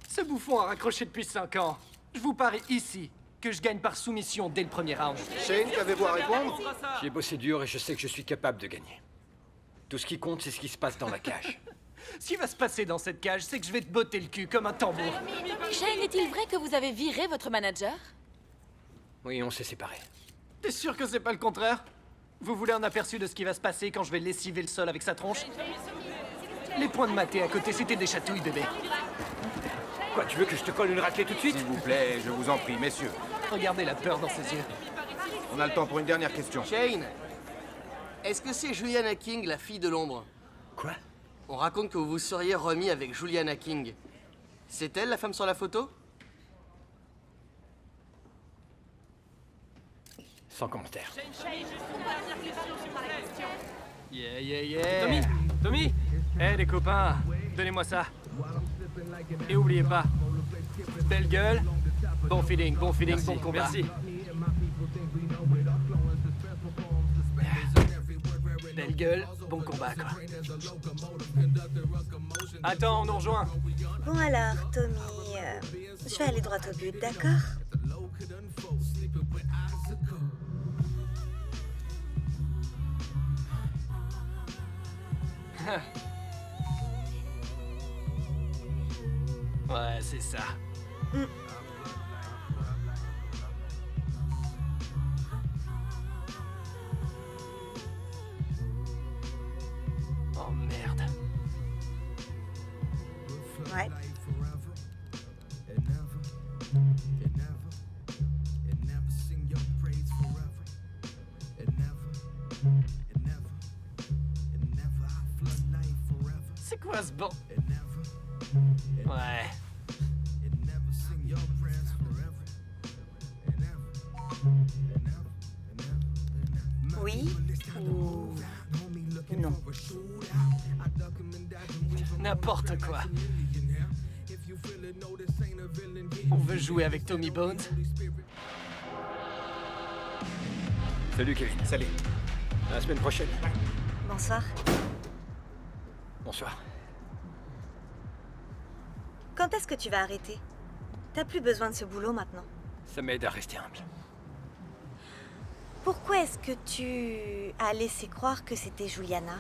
Ce bouffon a raccroché depuis 5 ans. Je vous parie ici que je gagne par soumission dès le premier round. Shane, qu'avez-vous à répondre? J'ai bossé dur et je sais que je suis capable de gagner. Tout ce qui compte, c'est ce qui se passe dans la cage. Ce qui va se passer dans cette cage, c'est que je vais te botter le cul comme un tambour. Shane, est-il vrai que vous avez viré votre manager? Oui, on s'est séparés. T'es sûr que c'est pas le contraire? Vous voulez un aperçu de ce qui va se passer quand je vais lessiver le sol avec sa tronche? Les points de maté à côté, c'était des chatouilles, bébé. Quoi, tu veux que je te colle une raclée tout de suite? S'il vous plaît, je vous en prie, messieurs. Regardez la peur dans ses yeux. On a le temps pour une dernière question. Shane, est-ce que c'est Juliana King, la fille de l'ombre? Quoi? On raconte que vous vous seriez remis avec Juliana King. C'est elle, la femme sur la photo? Sans commentaire. Yeah, yeah, yeah. Tommy, Tommy. Eh les copains, donnez-moi ça. Et oubliez pas, belle gueule, bon feeling, bon combat. Merci. Belle gueule, bon combat, quoi. Attends, on nous rejoint. Bon alors, Tommy, je vais aller droit au but, d'accord? Ouais, c'est ça. Oh merde. Ouais. C'est quoi ce bon? Ouais. Oui ou non? N'importe quoi. On veut jouer avec Tommy Bones? Salut Kevin. Salut. À la semaine prochaine. Bonsoir. Bonsoir. Quand est-ce que tu vas arrêter? T'as plus besoin de ce boulot maintenant. Ça m'aide à rester humble. Pourquoi est-ce que tu as laissé croire que c'était Juliana?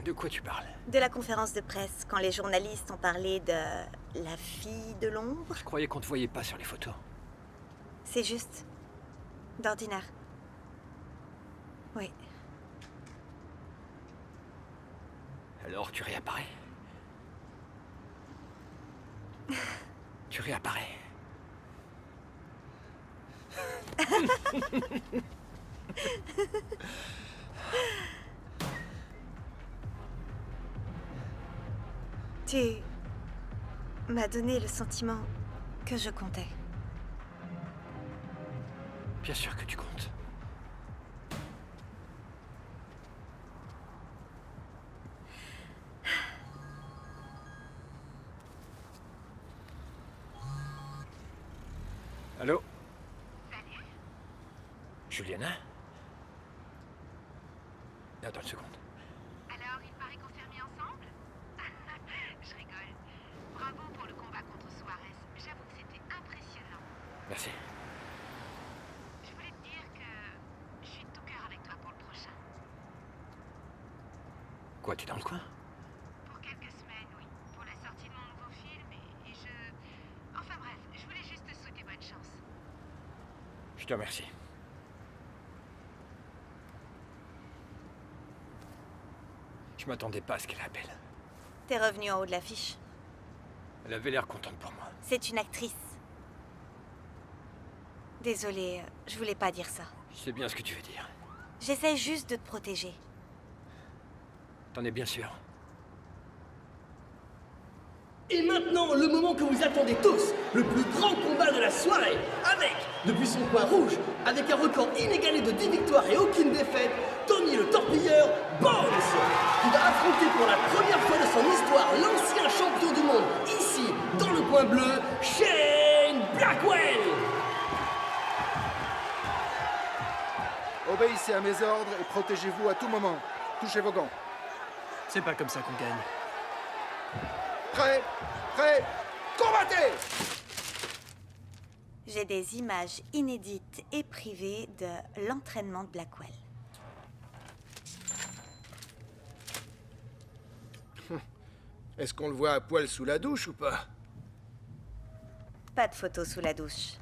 De quoi tu parles? De la conférence de presse, quand les journalistes ont parlé de la fille de l'ombre? Je croyais qu'on te voyait pas sur les photos. C'est juste. D'ordinaire. Oui. Alors tu réapparais? Tu réapparais. m'a donné le sentiment que je comptais. Bien sûr que tu comptes. Allô? Salut. Juliana? Attends une seconde. Alors, il paraît qu'on s'est remis ensemble? Je rigole. Bravo pour le combat contre Suarez. J'avoue que c'était impressionnant. Merci. Je voulais te dire que je suis de tout cœur avec toi pour le prochain. Quoi, tu es dans le coin? Pour quelques semaines, oui. Pour la sortie de mon nouveau film et je... Enfin bref, je voulais juste te souhaiter bonne chance. Je te remercie. Je m'attendais pas à ce qu'elle appelle. T'es revenu en haut de l'affiche. Elle avait l'air contente pour moi. C'est une actrice. Désolée, je voulais pas dire ça. Je sais bien ce que tu veux dire. J'essaie juste de te protéger. T'en es bien sûr. Et maintenant, le moment que vous attendez tous, le plus grand combat de la soirée, avec, depuis son coin rouge, avec un record inégalé de 10 victoires et aucune défaite, Tony le Torpilleur Bones, qui va affronter pour la première fois de son histoire l'ancien champion du monde, ici, dans le coin bleu, Shane Blackwell. Obéissez à mes ordres et protégez-vous à tout moment. Touchez vos gants. C'est pas comme ça qu'on gagne. Prêt, combattez! J'ai des images inédites et privées de l'entraînement de Blackwell. Est-ce qu'on le voit à poil sous la douche ou pas? Pas de photos sous la douche.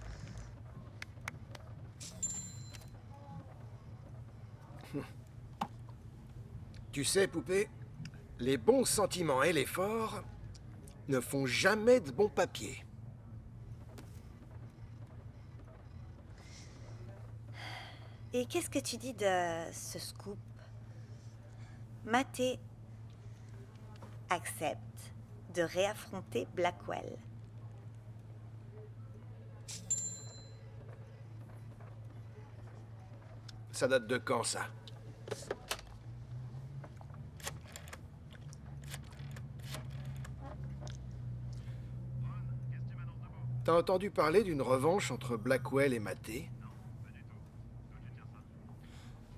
Tu sais, poupée, les bons sentiments et l'effort ne font jamais de bons papiers. Et qu'est-ce que tu dis de ce scoop? Maté accepte de réaffronter Blackwell. Ça date de quand, ça? T'as entendu parler d'une revanche entre Blackwell et Maté?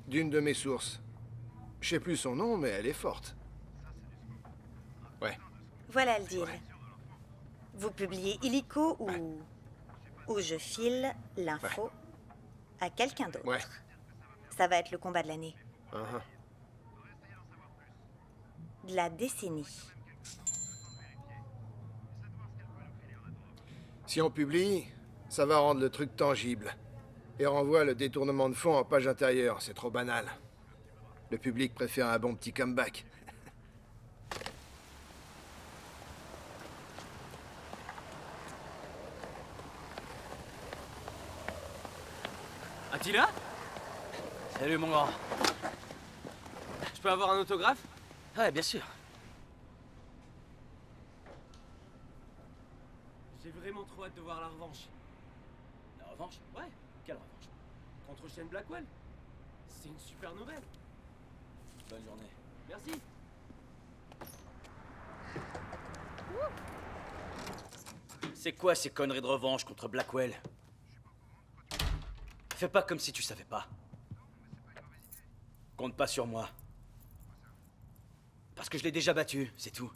D'une de mes sources. Je sais plus son nom, mais elle est forte. Ouais. Voilà le deal. Vous publiez illico ou je file l'info à quelqu'un d'autre. Ouais. Ça va être le combat de l'année. Uh-huh. De la décennie. Si on publie, ça va rendre le truc tangible. Et renvoie le détournement de fonds en page intérieure. C'est trop banal. Le public préfère un bon petit comeback. Attila? Salut mon grand. Je peux avoir un autographe? Ouais, bien sûr. J'ai vraiment trop hâte de voir la revanche. La revanche? Ouais, quelle revanche? Contre Shane Blackwell? C'est une super nouvelle. Bonne journée. Merci. C'est quoi ces conneries de revanche contre Blackwell? Fais pas comme si tu savais pas. Compte pas sur moi. Parce que je l'ai déjà battu, c'est tout.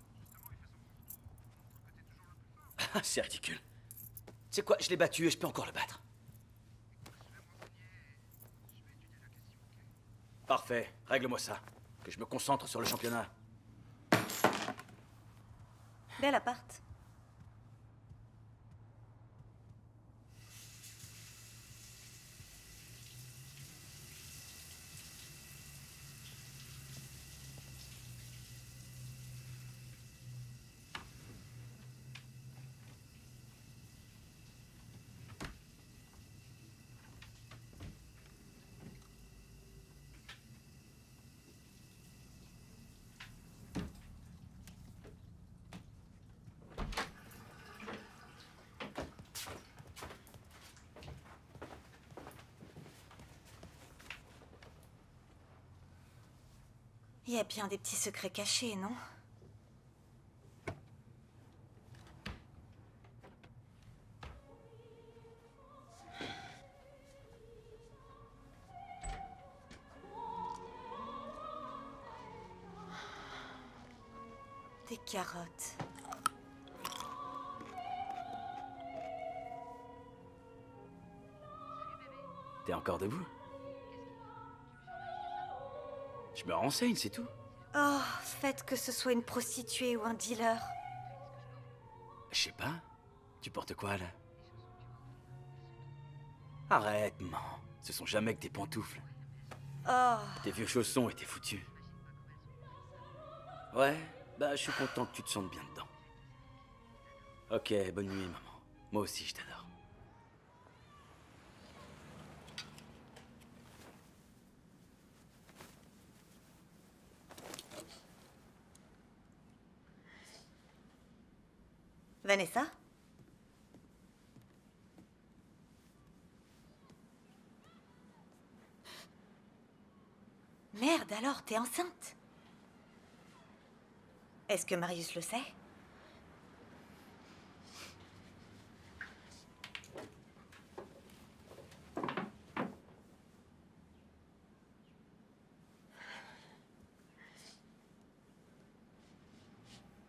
C'est ridicule. Tu sais quoi, je l'ai battu et je peux encore le battre. Parfait, règle-moi ça. Que je me concentre sur le championnat. Bel appart. Il y a bien des petits secrets cachés, non? Des carottes. T'es encore debout? Je me renseigne, c'est tout. Oh, faites que ce soit une prostituée ou un dealer. Je sais pas. Tu portes quoi, là? Arrête, man. Ce sont jamais que tes pantoufles. Oh. Tes vieux chaussons étaient foutus. Ouais, bah je suis content que tu te sentes bien dedans. Ok, bonne nuit, maman. Moi aussi, je t'adore. Vanessa? Merde, alors, t'es enceinte? Est-ce que Marius le sait?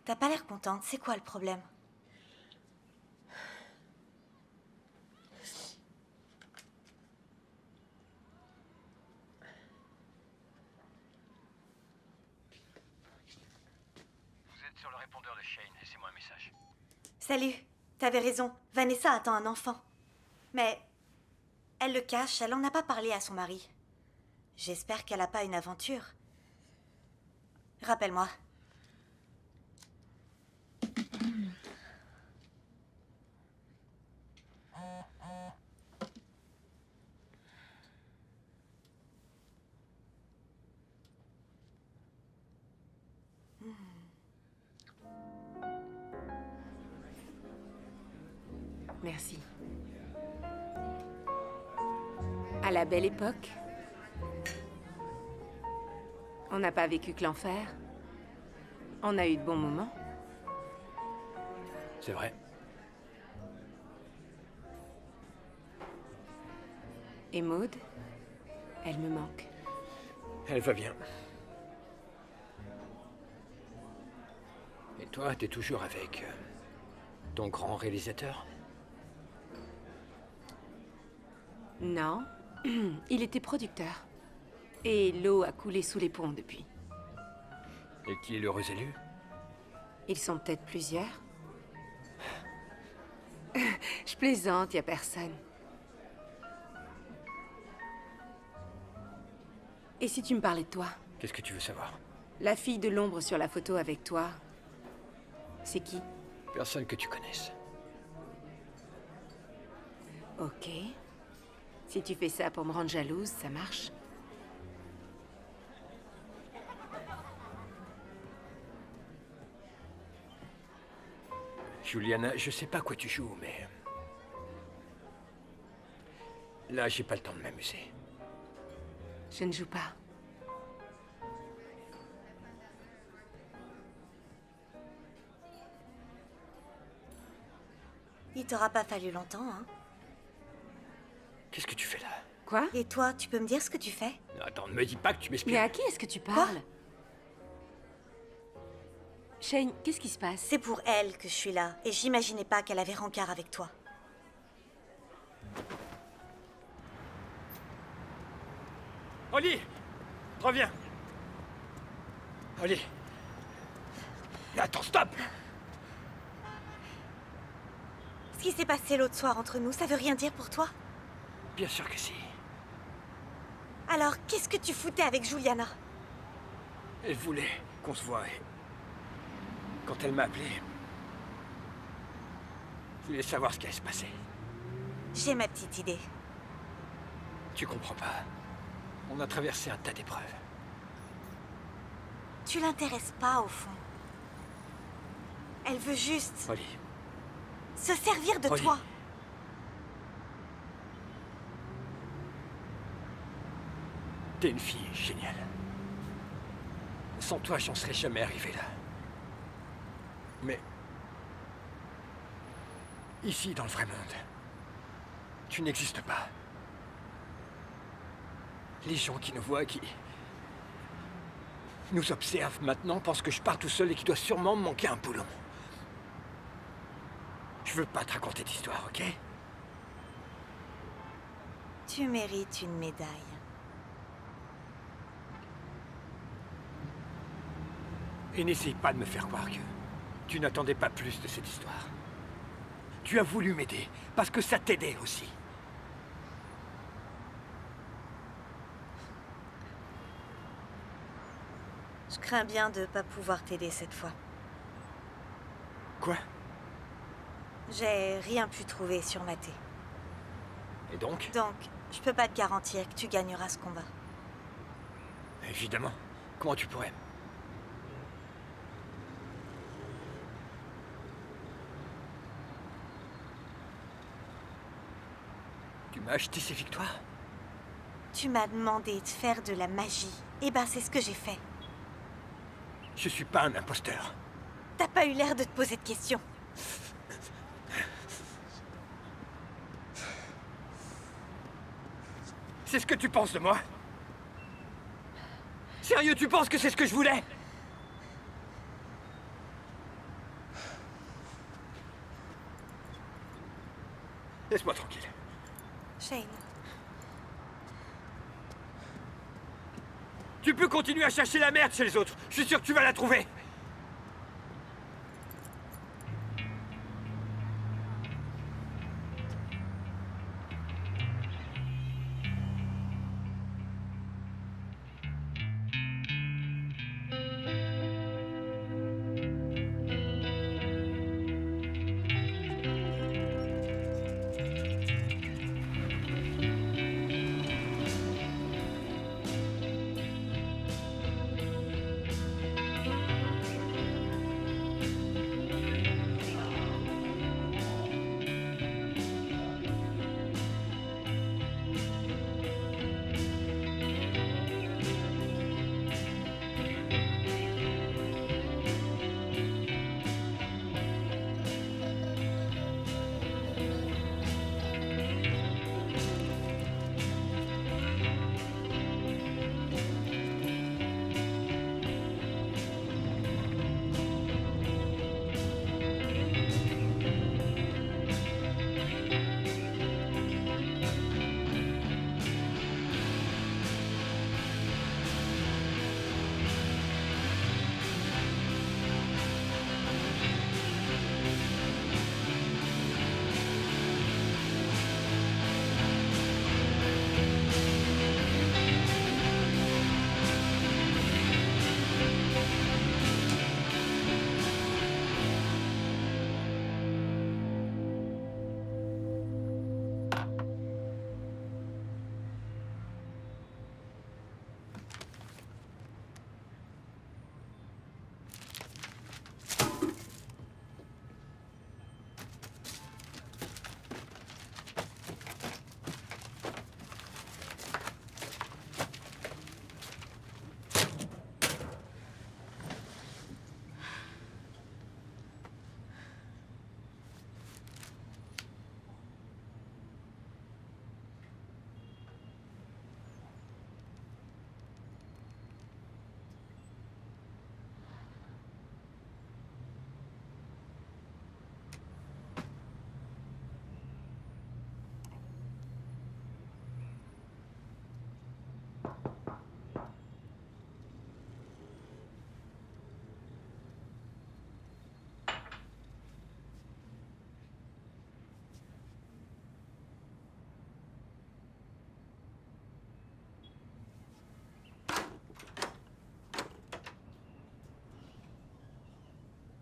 T'as pas l'air contente, c'est quoi le problème? Sur le répondeur de Shane, laissez-moi un message. Salut, t'avais raison, Vanessa attend un enfant. Mais elle le cache, elle en a pas parlé à son mari. J'espère qu'elle a pas une aventure. Rappelle-moi. Merci. À la belle époque, on n'a pas vécu que l'enfer. On a eu de bons moments. C'est vrai. Et Maud, elle me manque. Elle va bien. Et toi, t'es toujours avec ton grand réalisateur? Non, il était producteur. Et l'eau a coulé sous les ponts depuis. Et qui est l'heureux élu? Ils sont peut-être plusieurs. Je plaisante, y a personne. Et si tu me parlais de toi? Qu'est-ce que tu veux savoir? La fille de l'ombre sur la photo avec toi, c'est qui? Personne que tu connaisses. Ok. Si tu fais ça pour me rendre jalouse, ça marche. Juliana, je sais pas quoi tu joues, mais... Là, j'ai pas le temps de m'amuser. Je ne joue pas. Il t'aura pas fallu longtemps, hein? Qu'est-ce que tu fais là? Quoi? Et toi, tu peux me dire ce que tu fais? Attends, ne me dis pas que tu m'espionnes. Mais à qui est-ce que tu parles? Shane, qu'est-ce qui se passe? C'est pour elle que je suis là, et j'imaginais pas qu'elle avait rencard avec toi. Holly! Reviens! Holly! Attends, stop! Ce qui s'est passé l'autre soir entre nous, ça veut rien dire pour toi? Bien sûr que si. Alors, qu'est-ce que tu foutais avec Juliana? Elle voulait qu'on se voie. Quand elle m'a appelé, je voulais savoir ce qui allait se passer. J'ai ma petite idée. Tu comprends pas. On a traversé un tas d'épreuves. Tu l'intéresses pas, au fond. Elle veut juste... Holly. Se servir de Holly. toi. T'es une fille géniale. Sans toi, j'en serais jamais arrivé là. Mais... ici, dans le vrai monde, tu n'existes pas. Les gens qui nous voient, qui... nous observent maintenant, pensent que je pars tout seul et qu'il doit sûrement me manquer un poulon. Je veux pas te raconter d'histoire, ok? Tu mérites une médaille. Et n'essaye pas de me faire croire que tu n'attendais pas plus de cette histoire. Tu as voulu m'aider, parce que ça t'aidait aussi. Je crains bien de pas pouvoir t'aider cette fois. Quoi? J'ai rien pu trouver sur Maté. Et donc? Donc, je peux pas te garantir que tu gagneras ce combat. Évidemment. Comment tu pourrais? Tu m'as acheté ces victoires? Tu m'as demandé de faire de la magie. Et ben, c'est ce que j'ai fait. Je suis pas un imposteur. T'as pas eu l'air de te poser de questions. C'est ce que tu penses de moi? Sérieux, tu penses que c'est ce que je voulais? Laisse-moi tranquille. Shane. Tu peux continuer à chercher la merde chez les autres. Je suis sûr que tu vas la trouver.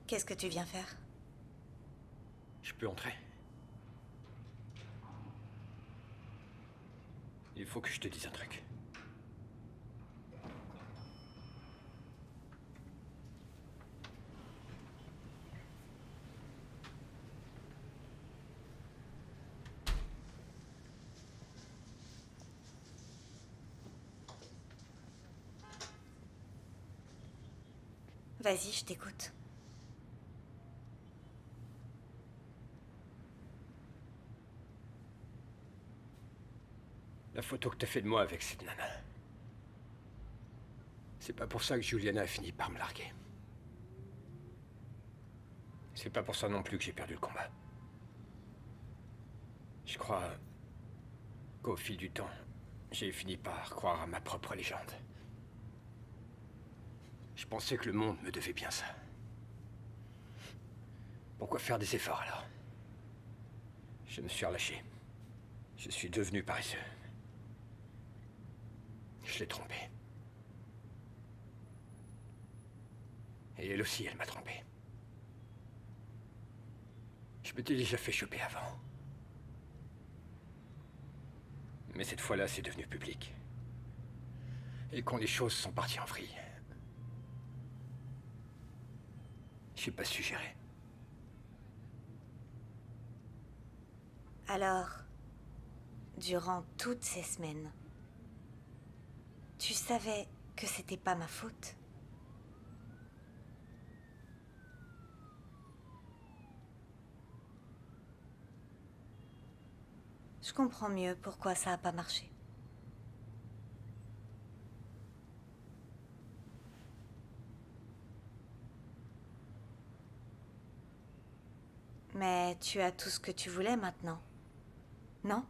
Qu'est-ce que tu viens faire? Je peux entrer? Il faut que je te dise un truc. Vas-y, je t'écoute. La photo que t'as fait de moi avec cette nana. C'est pas pour ça que Juliana a fini par me larguer. C'est pas pour ça non plus que j'ai perdu le combat. Je crois qu'au fil du temps, j'ai fini par croire à ma propre légende. Je pensais que le monde me devait bien ça. Pourquoi faire des efforts alors? Je me suis relâché. Je suis devenu paresseux. Je l'ai trompée. Et elle aussi, elle m'a trompé. Je m'étais déjà fait choper avant. Mais cette fois-là, c'est devenu public. Et quand les choses sont parties en vrille, j'ai pas su gérer. Alors, durant toutes ces semaines, tu savais que c'était pas ma faute? Je comprends mieux pourquoi ça a pas marché. Mais tu as tout ce que tu voulais maintenant, non?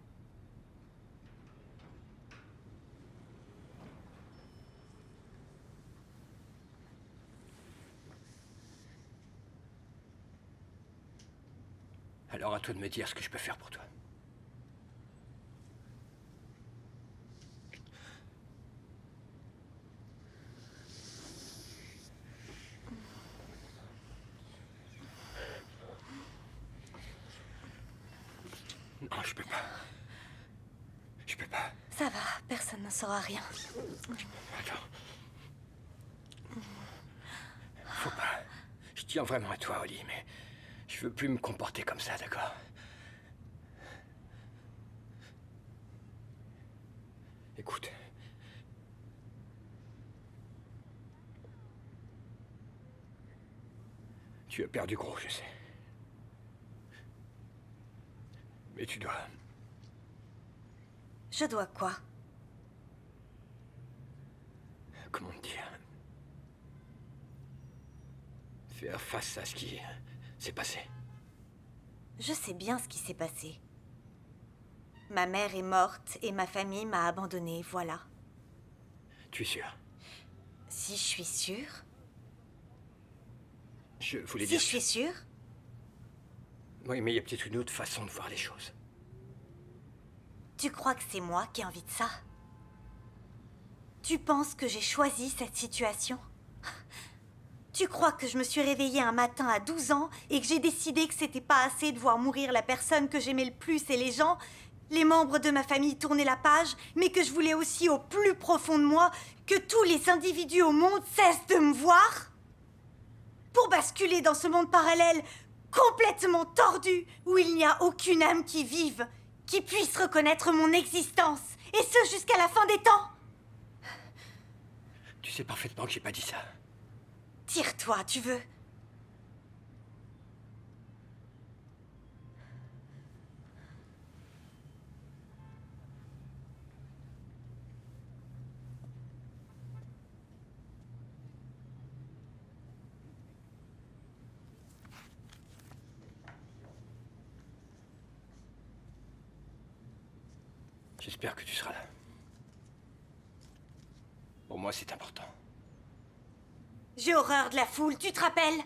Alors à toi de me dire ce que je peux faire pour toi. Non, je peux pas. Je peux pas. Ça va, personne ne saura rien. Attends. Faut pas. Je tiens vraiment à toi, Oli, mais je veux plus me comporter comme ça, d'accord? Écoute. Tu as perdu gros, je sais. Mais tu dois... Je dois quoi? Comment te dire? Faire face à ce qui s'est passé. Je sais bien ce qui s'est passé. Ma mère est morte et ma famille m'a abandonnée, voilà. Tu es sûr? Si je suis sûre? Je voulais Si dire... je suis sûre? Oui, mais il y a peut-être une autre façon de voir les choses. Tu crois que c'est moi qui ai envie de ça? Tu penses que j'ai choisi cette situation? Tu crois que je me suis réveillée un matin à 12 ans et que j'ai décidé que c'était pas assez de voir mourir la personne que j'aimais le plus et les gens, les membres de ma famille tourner la page, mais que je voulais aussi au plus profond de moi que tous les individus au monde cessent de me voir? Pour basculer dans ce monde parallèle complètement tordu où il n'y a aucune âme qui vive, qui puisse reconnaître mon existence, et ce jusqu'à la fin des temps. Tu sais parfaitement que j'ai pas dit ça. Tire-toi, tu veux. J'espère que tu seras là. Pour moi, c'est important. J'ai horreur de la foule, tu te rappelles?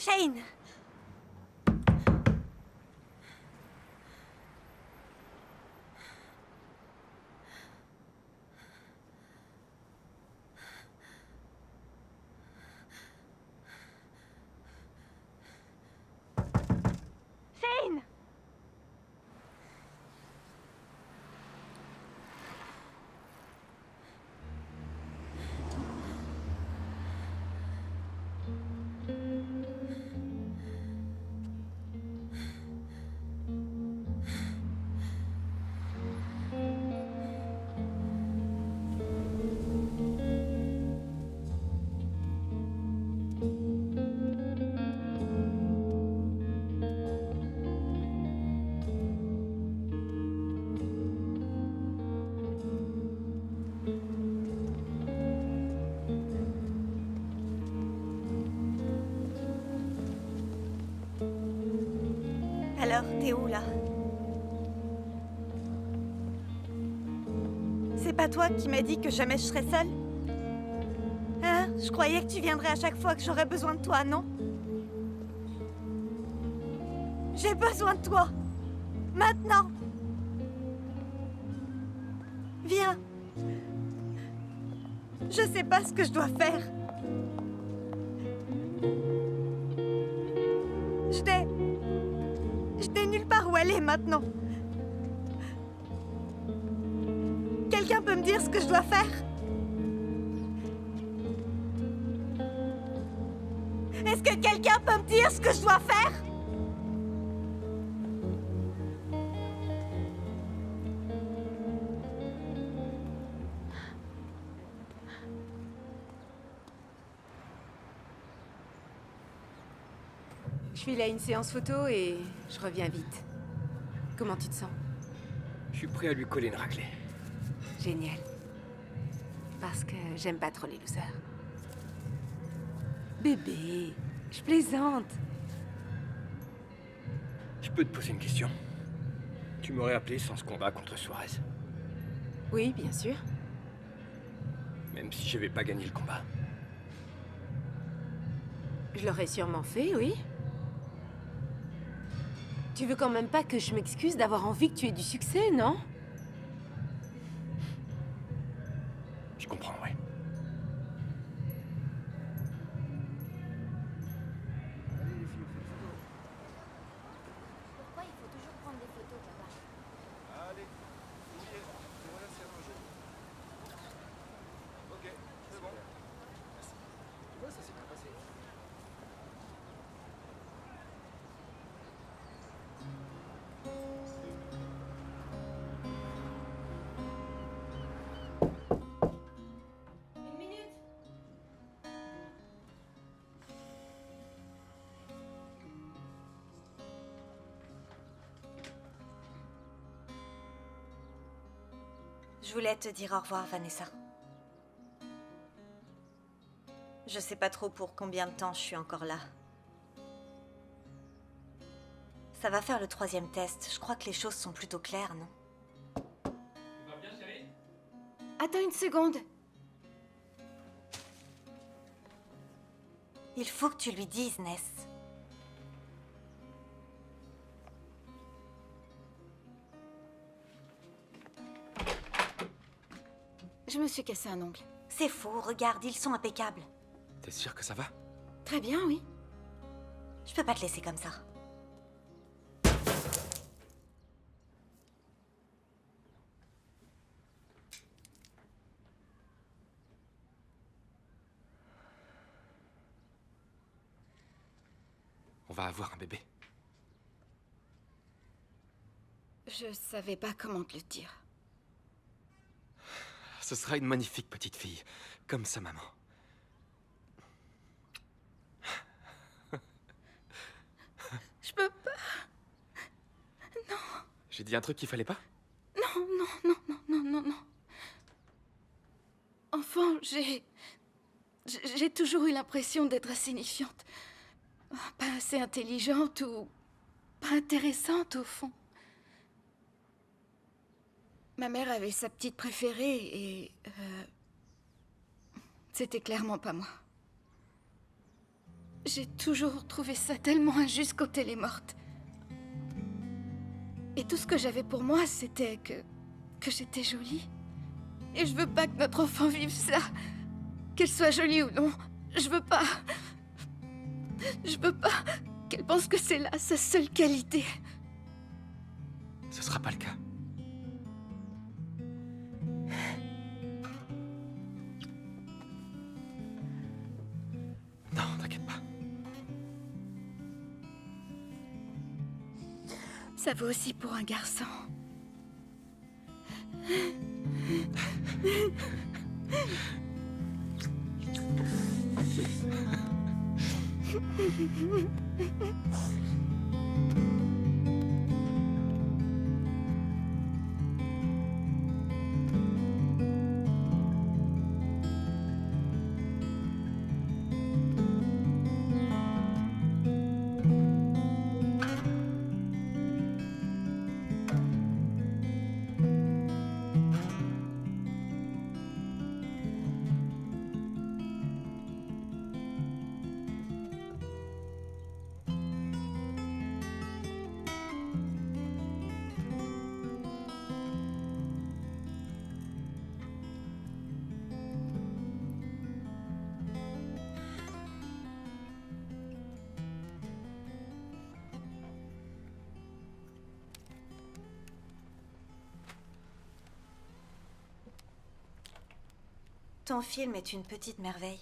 Shane! Shane! Alors, t'es où là? C'est pas toi qui m'as dit que jamais je serais seule? Hein? Je croyais que tu viendrais à chaque fois que j'aurais besoin de toi, non? J'ai besoin de toi! Maintenant! Viens! Je sais pas ce que je dois faire. Je n'ai nulle part où aller maintenant. Quelqu'un peut me dire ce que je dois faire? Est-ce que quelqu'un peut me dire ce que je dois faire? Je file à une séance photo et je reviens vite. Comment tu te sens? Je suis prêt à lui coller une raclée. Génial. Parce que j'aime pas trop les losers. Bébé, je plaisante. Je peux te poser une question? Tu m'aurais appelé sans ce combat contre Suarez? Oui, bien sûr. Même si j'avais pas gagné le combat. Je l'aurais sûrement fait, oui. Tu veux quand même pas que je m'excuse d'avoir envie que tu aies du succès, non? Je comprends, ouais. Pourquoi il faut toujours prendre des photos, papa? Allez, oubliez, et voilà, c'est arrangé. Ok, c'est bon. Merci. Tu vois, ça s'est bien passé. Une minute. Je voulais te dire au revoir, Vanessa. Je sais pas trop pour combien de temps je suis encore là. Ça va faire le 3e test. Je crois que les choses sont plutôt claires, non? Tu vas bien, chérie? Attends une seconde. Il faut que tu lui dises, Ness. Je me suis cassé un ongle. C'est faux, regarde, ils sont impeccables. T'es sûr que ça va? Très bien, oui. Je peux pas te laisser comme ça. On va avoir un bébé. Je savais pas comment te le dire. Ce sera une magnifique petite fille, comme sa maman. Je peux pas. Non. J'ai dit un truc qu'il fallait pas? Non, non, non, non, non, non, non. Enfant, j'ai toujours eu l'impression d'être insignifiante. Pas assez intelligente ou pas intéressante au fond. Ma mère avait sa petite préférée et c'était clairement pas moi. J'ai toujours trouvé ça tellement injuste quand elle est morte. Et tout ce que j'avais pour moi, c'était que j'étais jolie. Et je veux pas que notre enfant vive ça. Qu'elle soit jolie ou non, je veux pas. Je veux pas qu'elle pense que c'est là sa seule qualité. Ce sera pas le cas. Non, t'inquiète pas. Ça vaut aussi pour un garçon. Ton film est une petite merveille.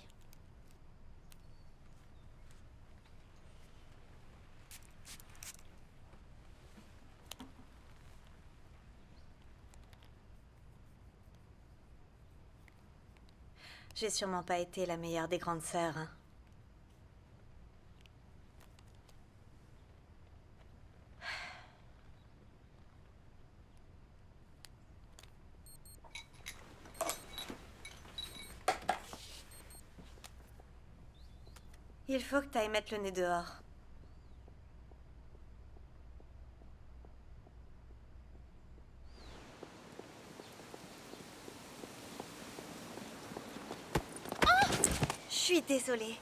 J'ai sûrement pas été la meilleure des grandes sœurs, hein. Il faut que t'ailles mettre le nez dehors. Je suis désolée.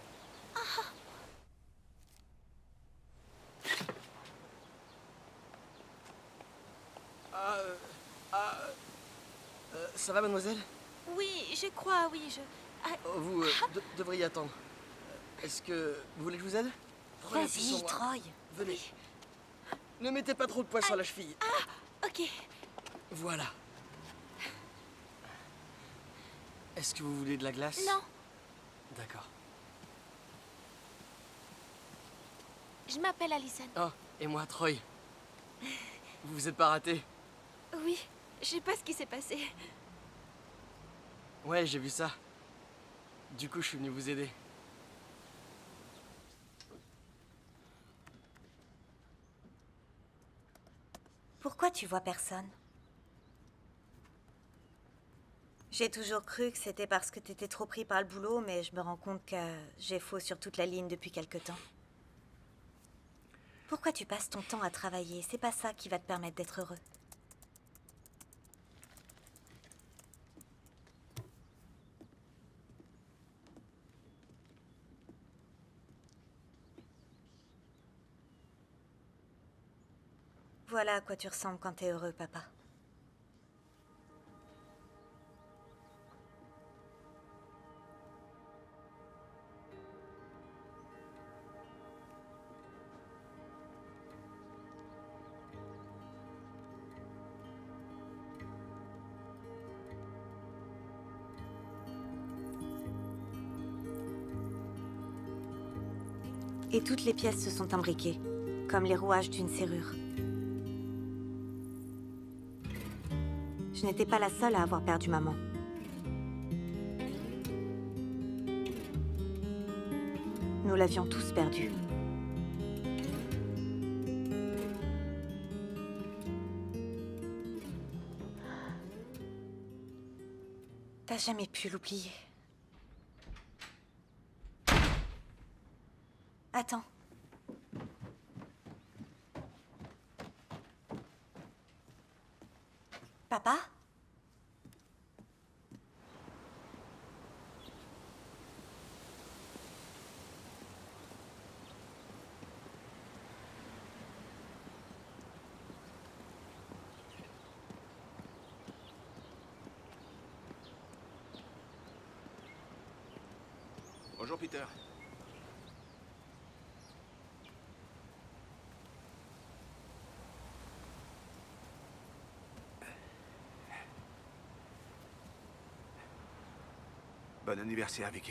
Ça va, mademoiselle? Oui, je crois, oui, je... Ah, Vous devriez attendre. Est-ce que vous voulez que je vous aide? Prenez appui sur Vas-y, moi. Troy. Venez. Ne mettez pas trop de poids sur la cheville. ok. Voilà. Est-ce que vous voulez de la glace? Non, D'accord. Je m'appelle Alison. Oh, et moi, Troy. Vous vous êtes pas raté? oui, je sais pas ce qui s'est passé. Ouais, j'ai vu ça. Du coup, je suis venu vous aider. Pourquoi tu vois personne? J'ai toujours cru que c'était parce que t'étais trop pris par le boulot, mais je me rends compte que j'ai faux sur toute la ligne depuis quelque temps. Pourquoi tu passes ton temps à travailler? C'est pas ça qui va te permettre d'être heureux. Voilà à quoi tu ressembles quand t'es heureux, papa. Et toutes les pièces se sont imbriquées, comme les rouages d'une serrure. Je n'étais pas la seule à avoir perdu maman. Nous l'avions tous perdue. T'as jamais pu l'oublier. Attends. Papa? Bonjour, Peter. Bon anniversaire, Vicky.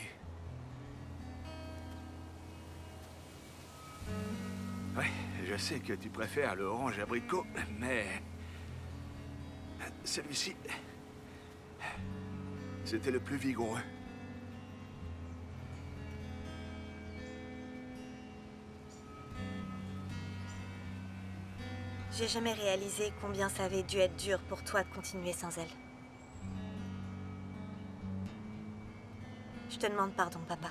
Ouais, je sais que tu préfères le orange abricot, mais... celui-ci... c'était le plus vigoureux. J'ai jamais réalisé combien ça avait dû être dur pour toi de continuer sans elle. Je te demande pardon, papa.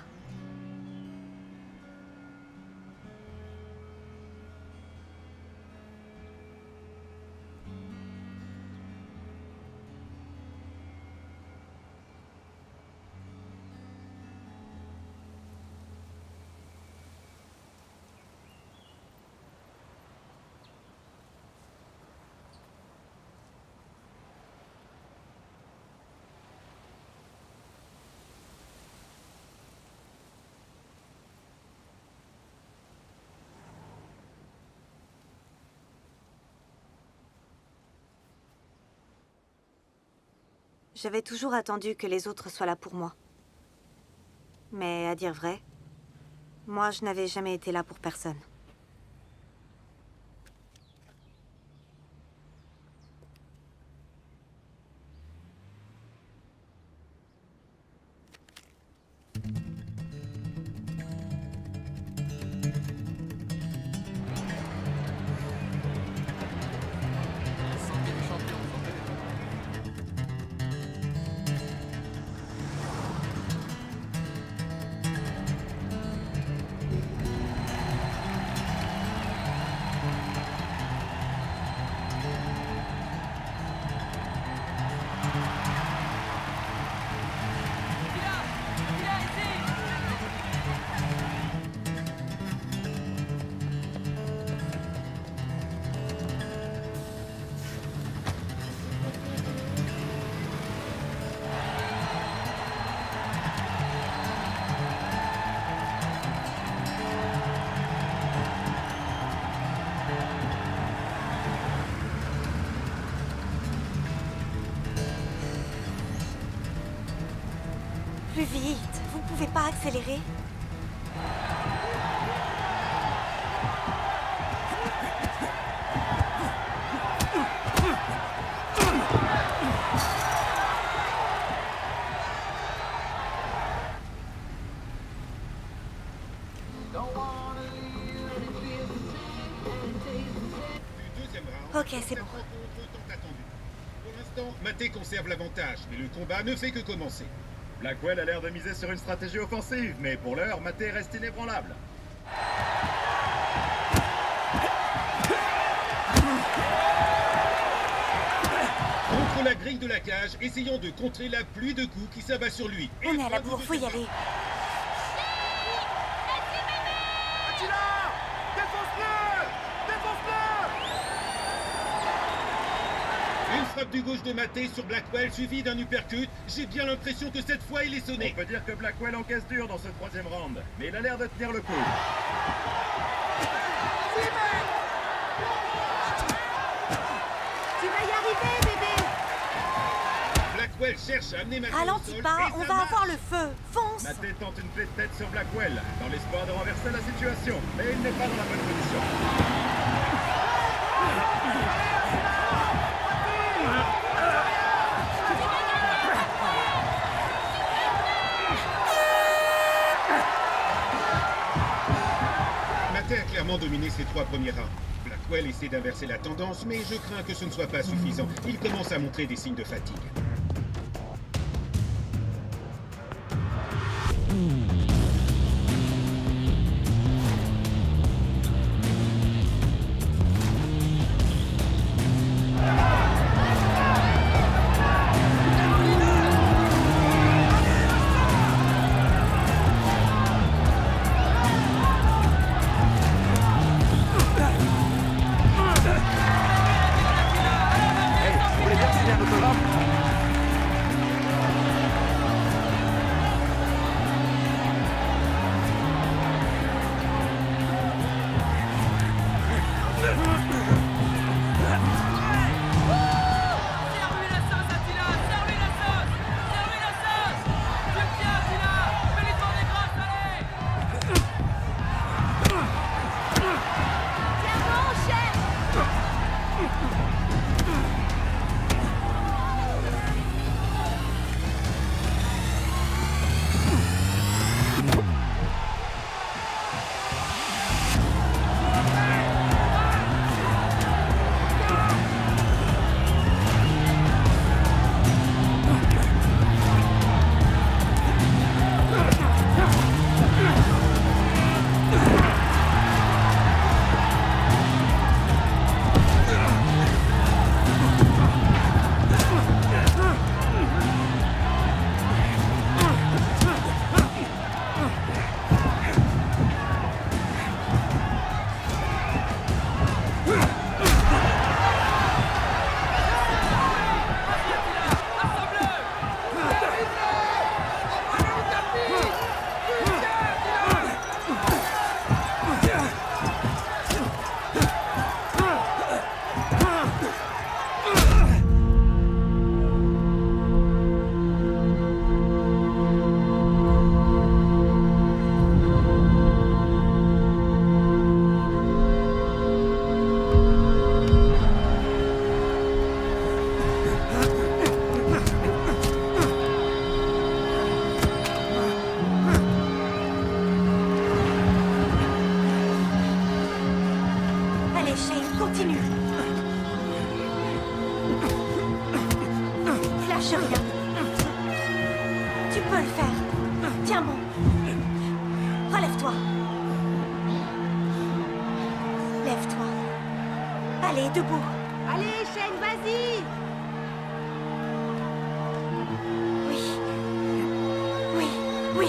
J'avais toujours attendu que les autres soient là pour moi. Mais à dire vrai, moi je n'avais jamais été là pour personne. Plus vite, vous pouvez pas accélérer? Ok, c'est bon. Pour l'instant, Maté conserve l'avantage, mais le combat ne fait que commencer. Blackwell a l'air de miser sur une stratégie offensive, mais pour l'heure, Maté reste inébranlable. Contre la grille de la cage, essayons de contrer la pluie de coups qui s'abat sur lui. On est à la bourre, faut y aller. Une frappe du gauche de Maté sur Blackwell suivie d'un uppercut. J'ai bien l'impression que cette fois il est sonné. On peut dire que Blackwell encaisse dur dans ce troisième round, mais il a l'air de tenir le coup. Tu vas y arriver, bébé! Blackwell cherche à amener Maté au Ralentis sol, pas, et on ça va marche. avoir le feu! Fonce! Maté tente une plaie de tête sur Blackwell, dans l'espoir de renverser la situation, mais il n'est pas dans la bonne position. Maté a clairement dominé ses 3 premiers rounds. Blackwell essaie d'inverser la tendance, mais je crains que ce ne soit pas suffisant. Il commence à montrer des signes de fatigue. Allez, Shane, continue. Lâche rien. Tu peux le faire. Tiens bon. Relève-toi. Lève-toi. Allez, debout. Allez, Shane, vas-y! Oui. Oui, oui.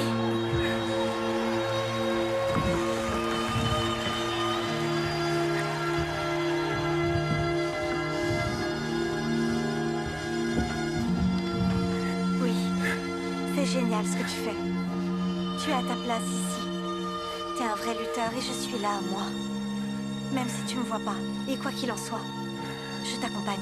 Oui. C'est génial ce que tu fais. Tu es à ta place ici. T'es un vrai lutteur et je suis là, moi. Même si tu me vois pas. Et quoi qu'il en soit, je t'accompagne.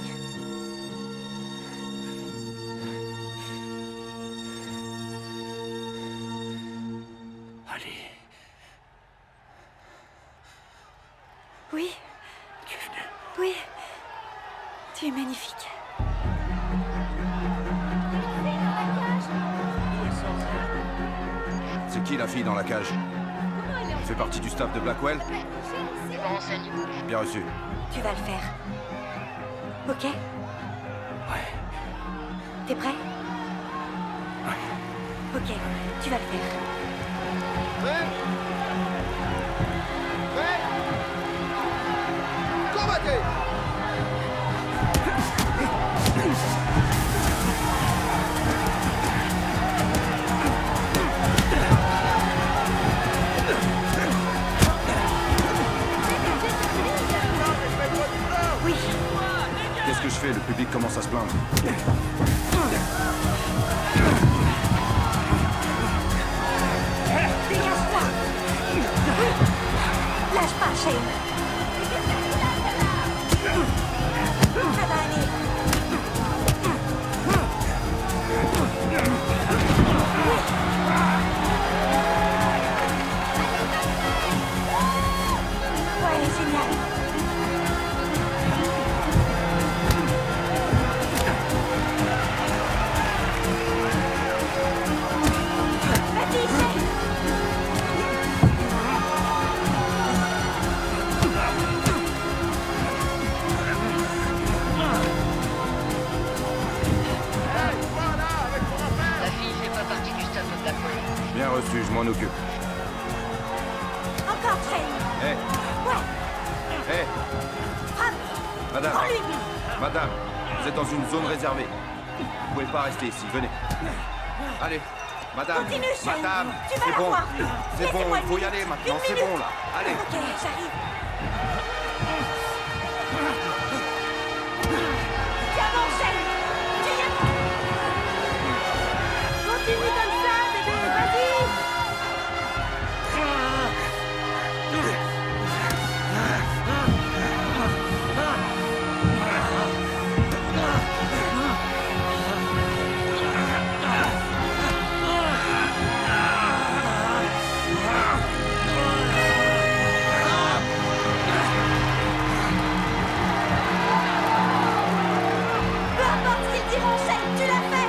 Allez. Oui. Oui. Tu es magnifique. C'est qui la fille dans la cage? Elle fait partie du staff de Blackwell? Bien reçu. Tu vas le faire. Ok? Ouais. T'es prêt? Ouais. Ok, tu vas le faire. Prêt? Prêt? Combattez! Oui. Qu'est-ce que je fais? Le public commence à se plaindre. Dégage-toi. Lâche pas, Shane. Ça va aller. Ouais, génial. Vas-y, Shane. La fille fait pas partie du staff de Blackwell. Bien reçu, je m'en occupe. Encore, Shane. Hé, Ouais. hé, Frappe. madame. Prends-lui. Madame, vous êtes dans une zone réservée. Vous pouvez pas rester ici, venez. Allez, madame. Continue, Shane. Madame, Tu vas c'est bon. l'avoir. C'est bon, Laissez-moi il faut une y aller minute. maintenant, Une c'est minute. bon là. Allez. Ok, j'arrive. Tiens bon, Shane. Tu y es. Continue comme ça, bébé, vas-y! Peu importe ce qu'ils diront, Shane, tu l'as fait.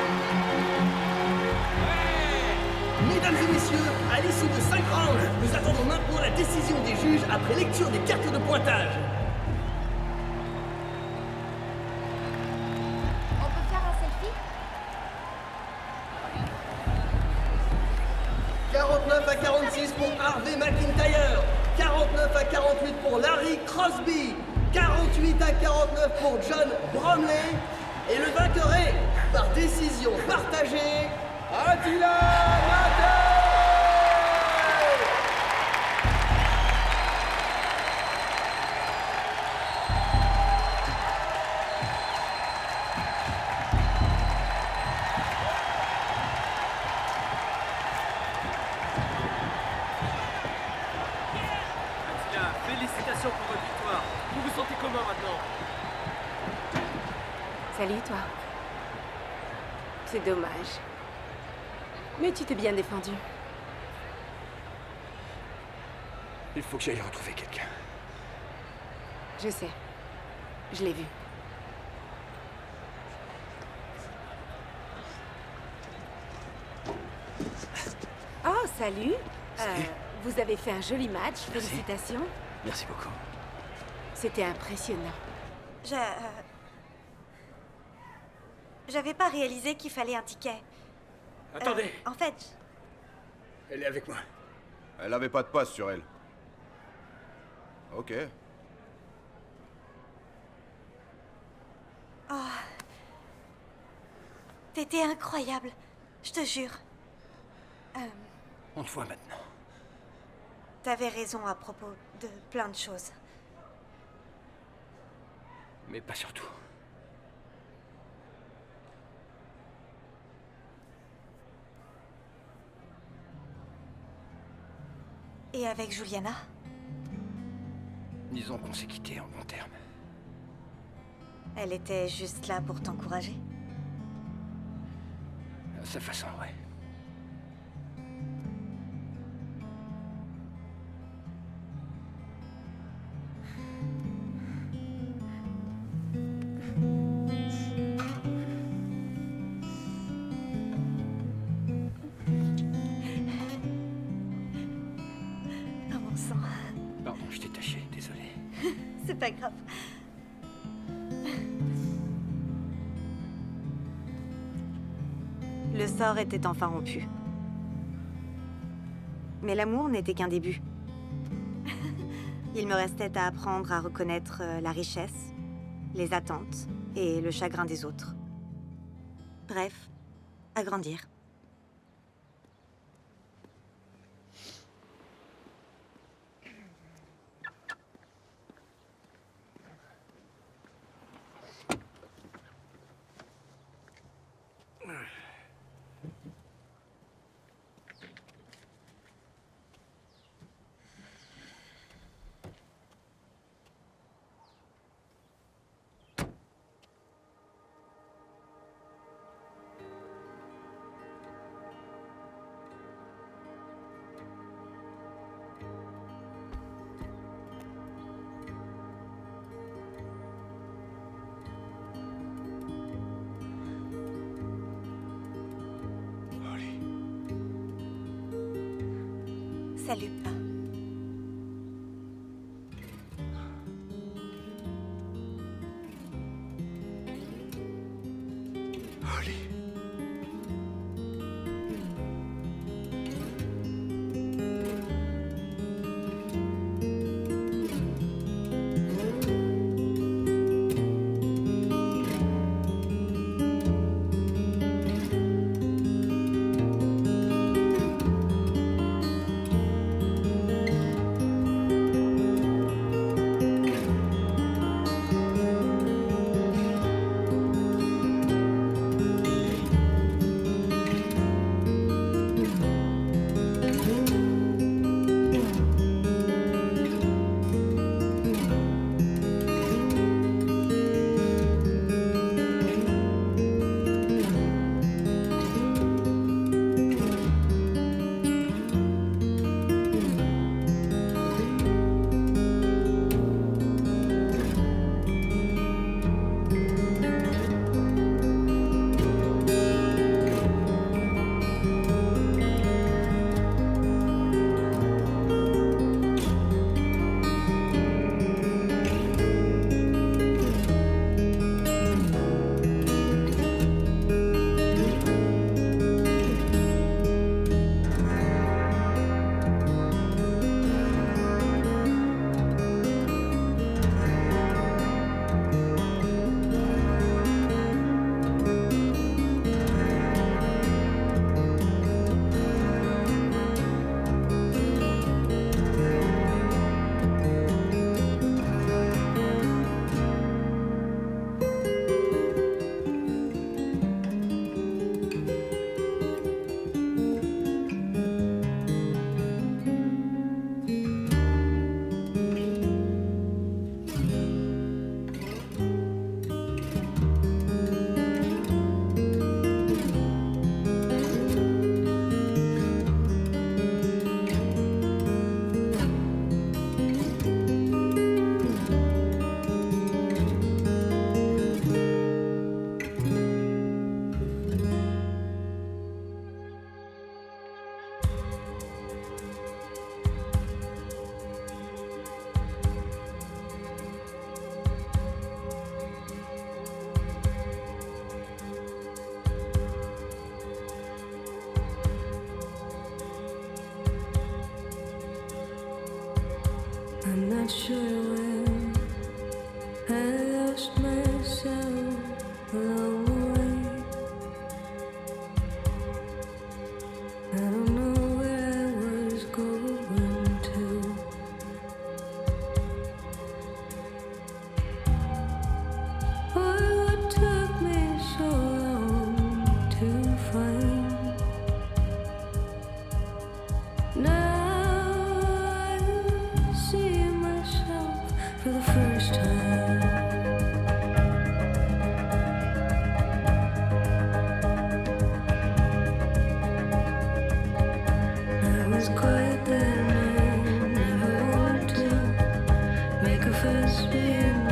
Mesdames et messieurs, à l'issue de 5 rounds, nous attendons maintenant la décision des juges après lecture des cartes de pointage. On peut faire un selfie? 49 à 46 pour Harvey McIntyre, 49 à 48 pour Larry Crosby, 48 à 49 pour John Bromley, et le vainqueur est, par décision partagée, Attila Maté! Attila, félicitations pour votre victoire. Vous vous sentez comment maintenant? Salut, toi. C'est dommage. Mais tu t'es bien défendu. Il faut que j'aille retrouver quelqu'un. Je sais. Je l'ai vu. Oh, salut. Vous avez fait un joli match. Félicitations. Merci beaucoup. C'était impressionnant. J'avais pas réalisé qu'il fallait un ticket. Attendez. En fait, Elle est avec moi. Elle avait pas de passe sur elle. Ok. oh, t'étais incroyable, je te jure. On te voit maintenant. T'avais raison à propos de plein de choses. Mais pas surtout. Et avec Juliana? Disons qu'on s'est quittés en bons termes. Elle était juste là pour t'encourager. À sa façon, ouais. Oh mon sang. Pardon, je t'ai taché, désolé. C'est pas grave. Le sort était enfin rompu. Mais l'amour n'était qu'un début. Il me restait à apprendre à reconnaître la richesse, les attentes et le chagrin des autres. Bref, à grandir. Salut, pas. Holly. lune.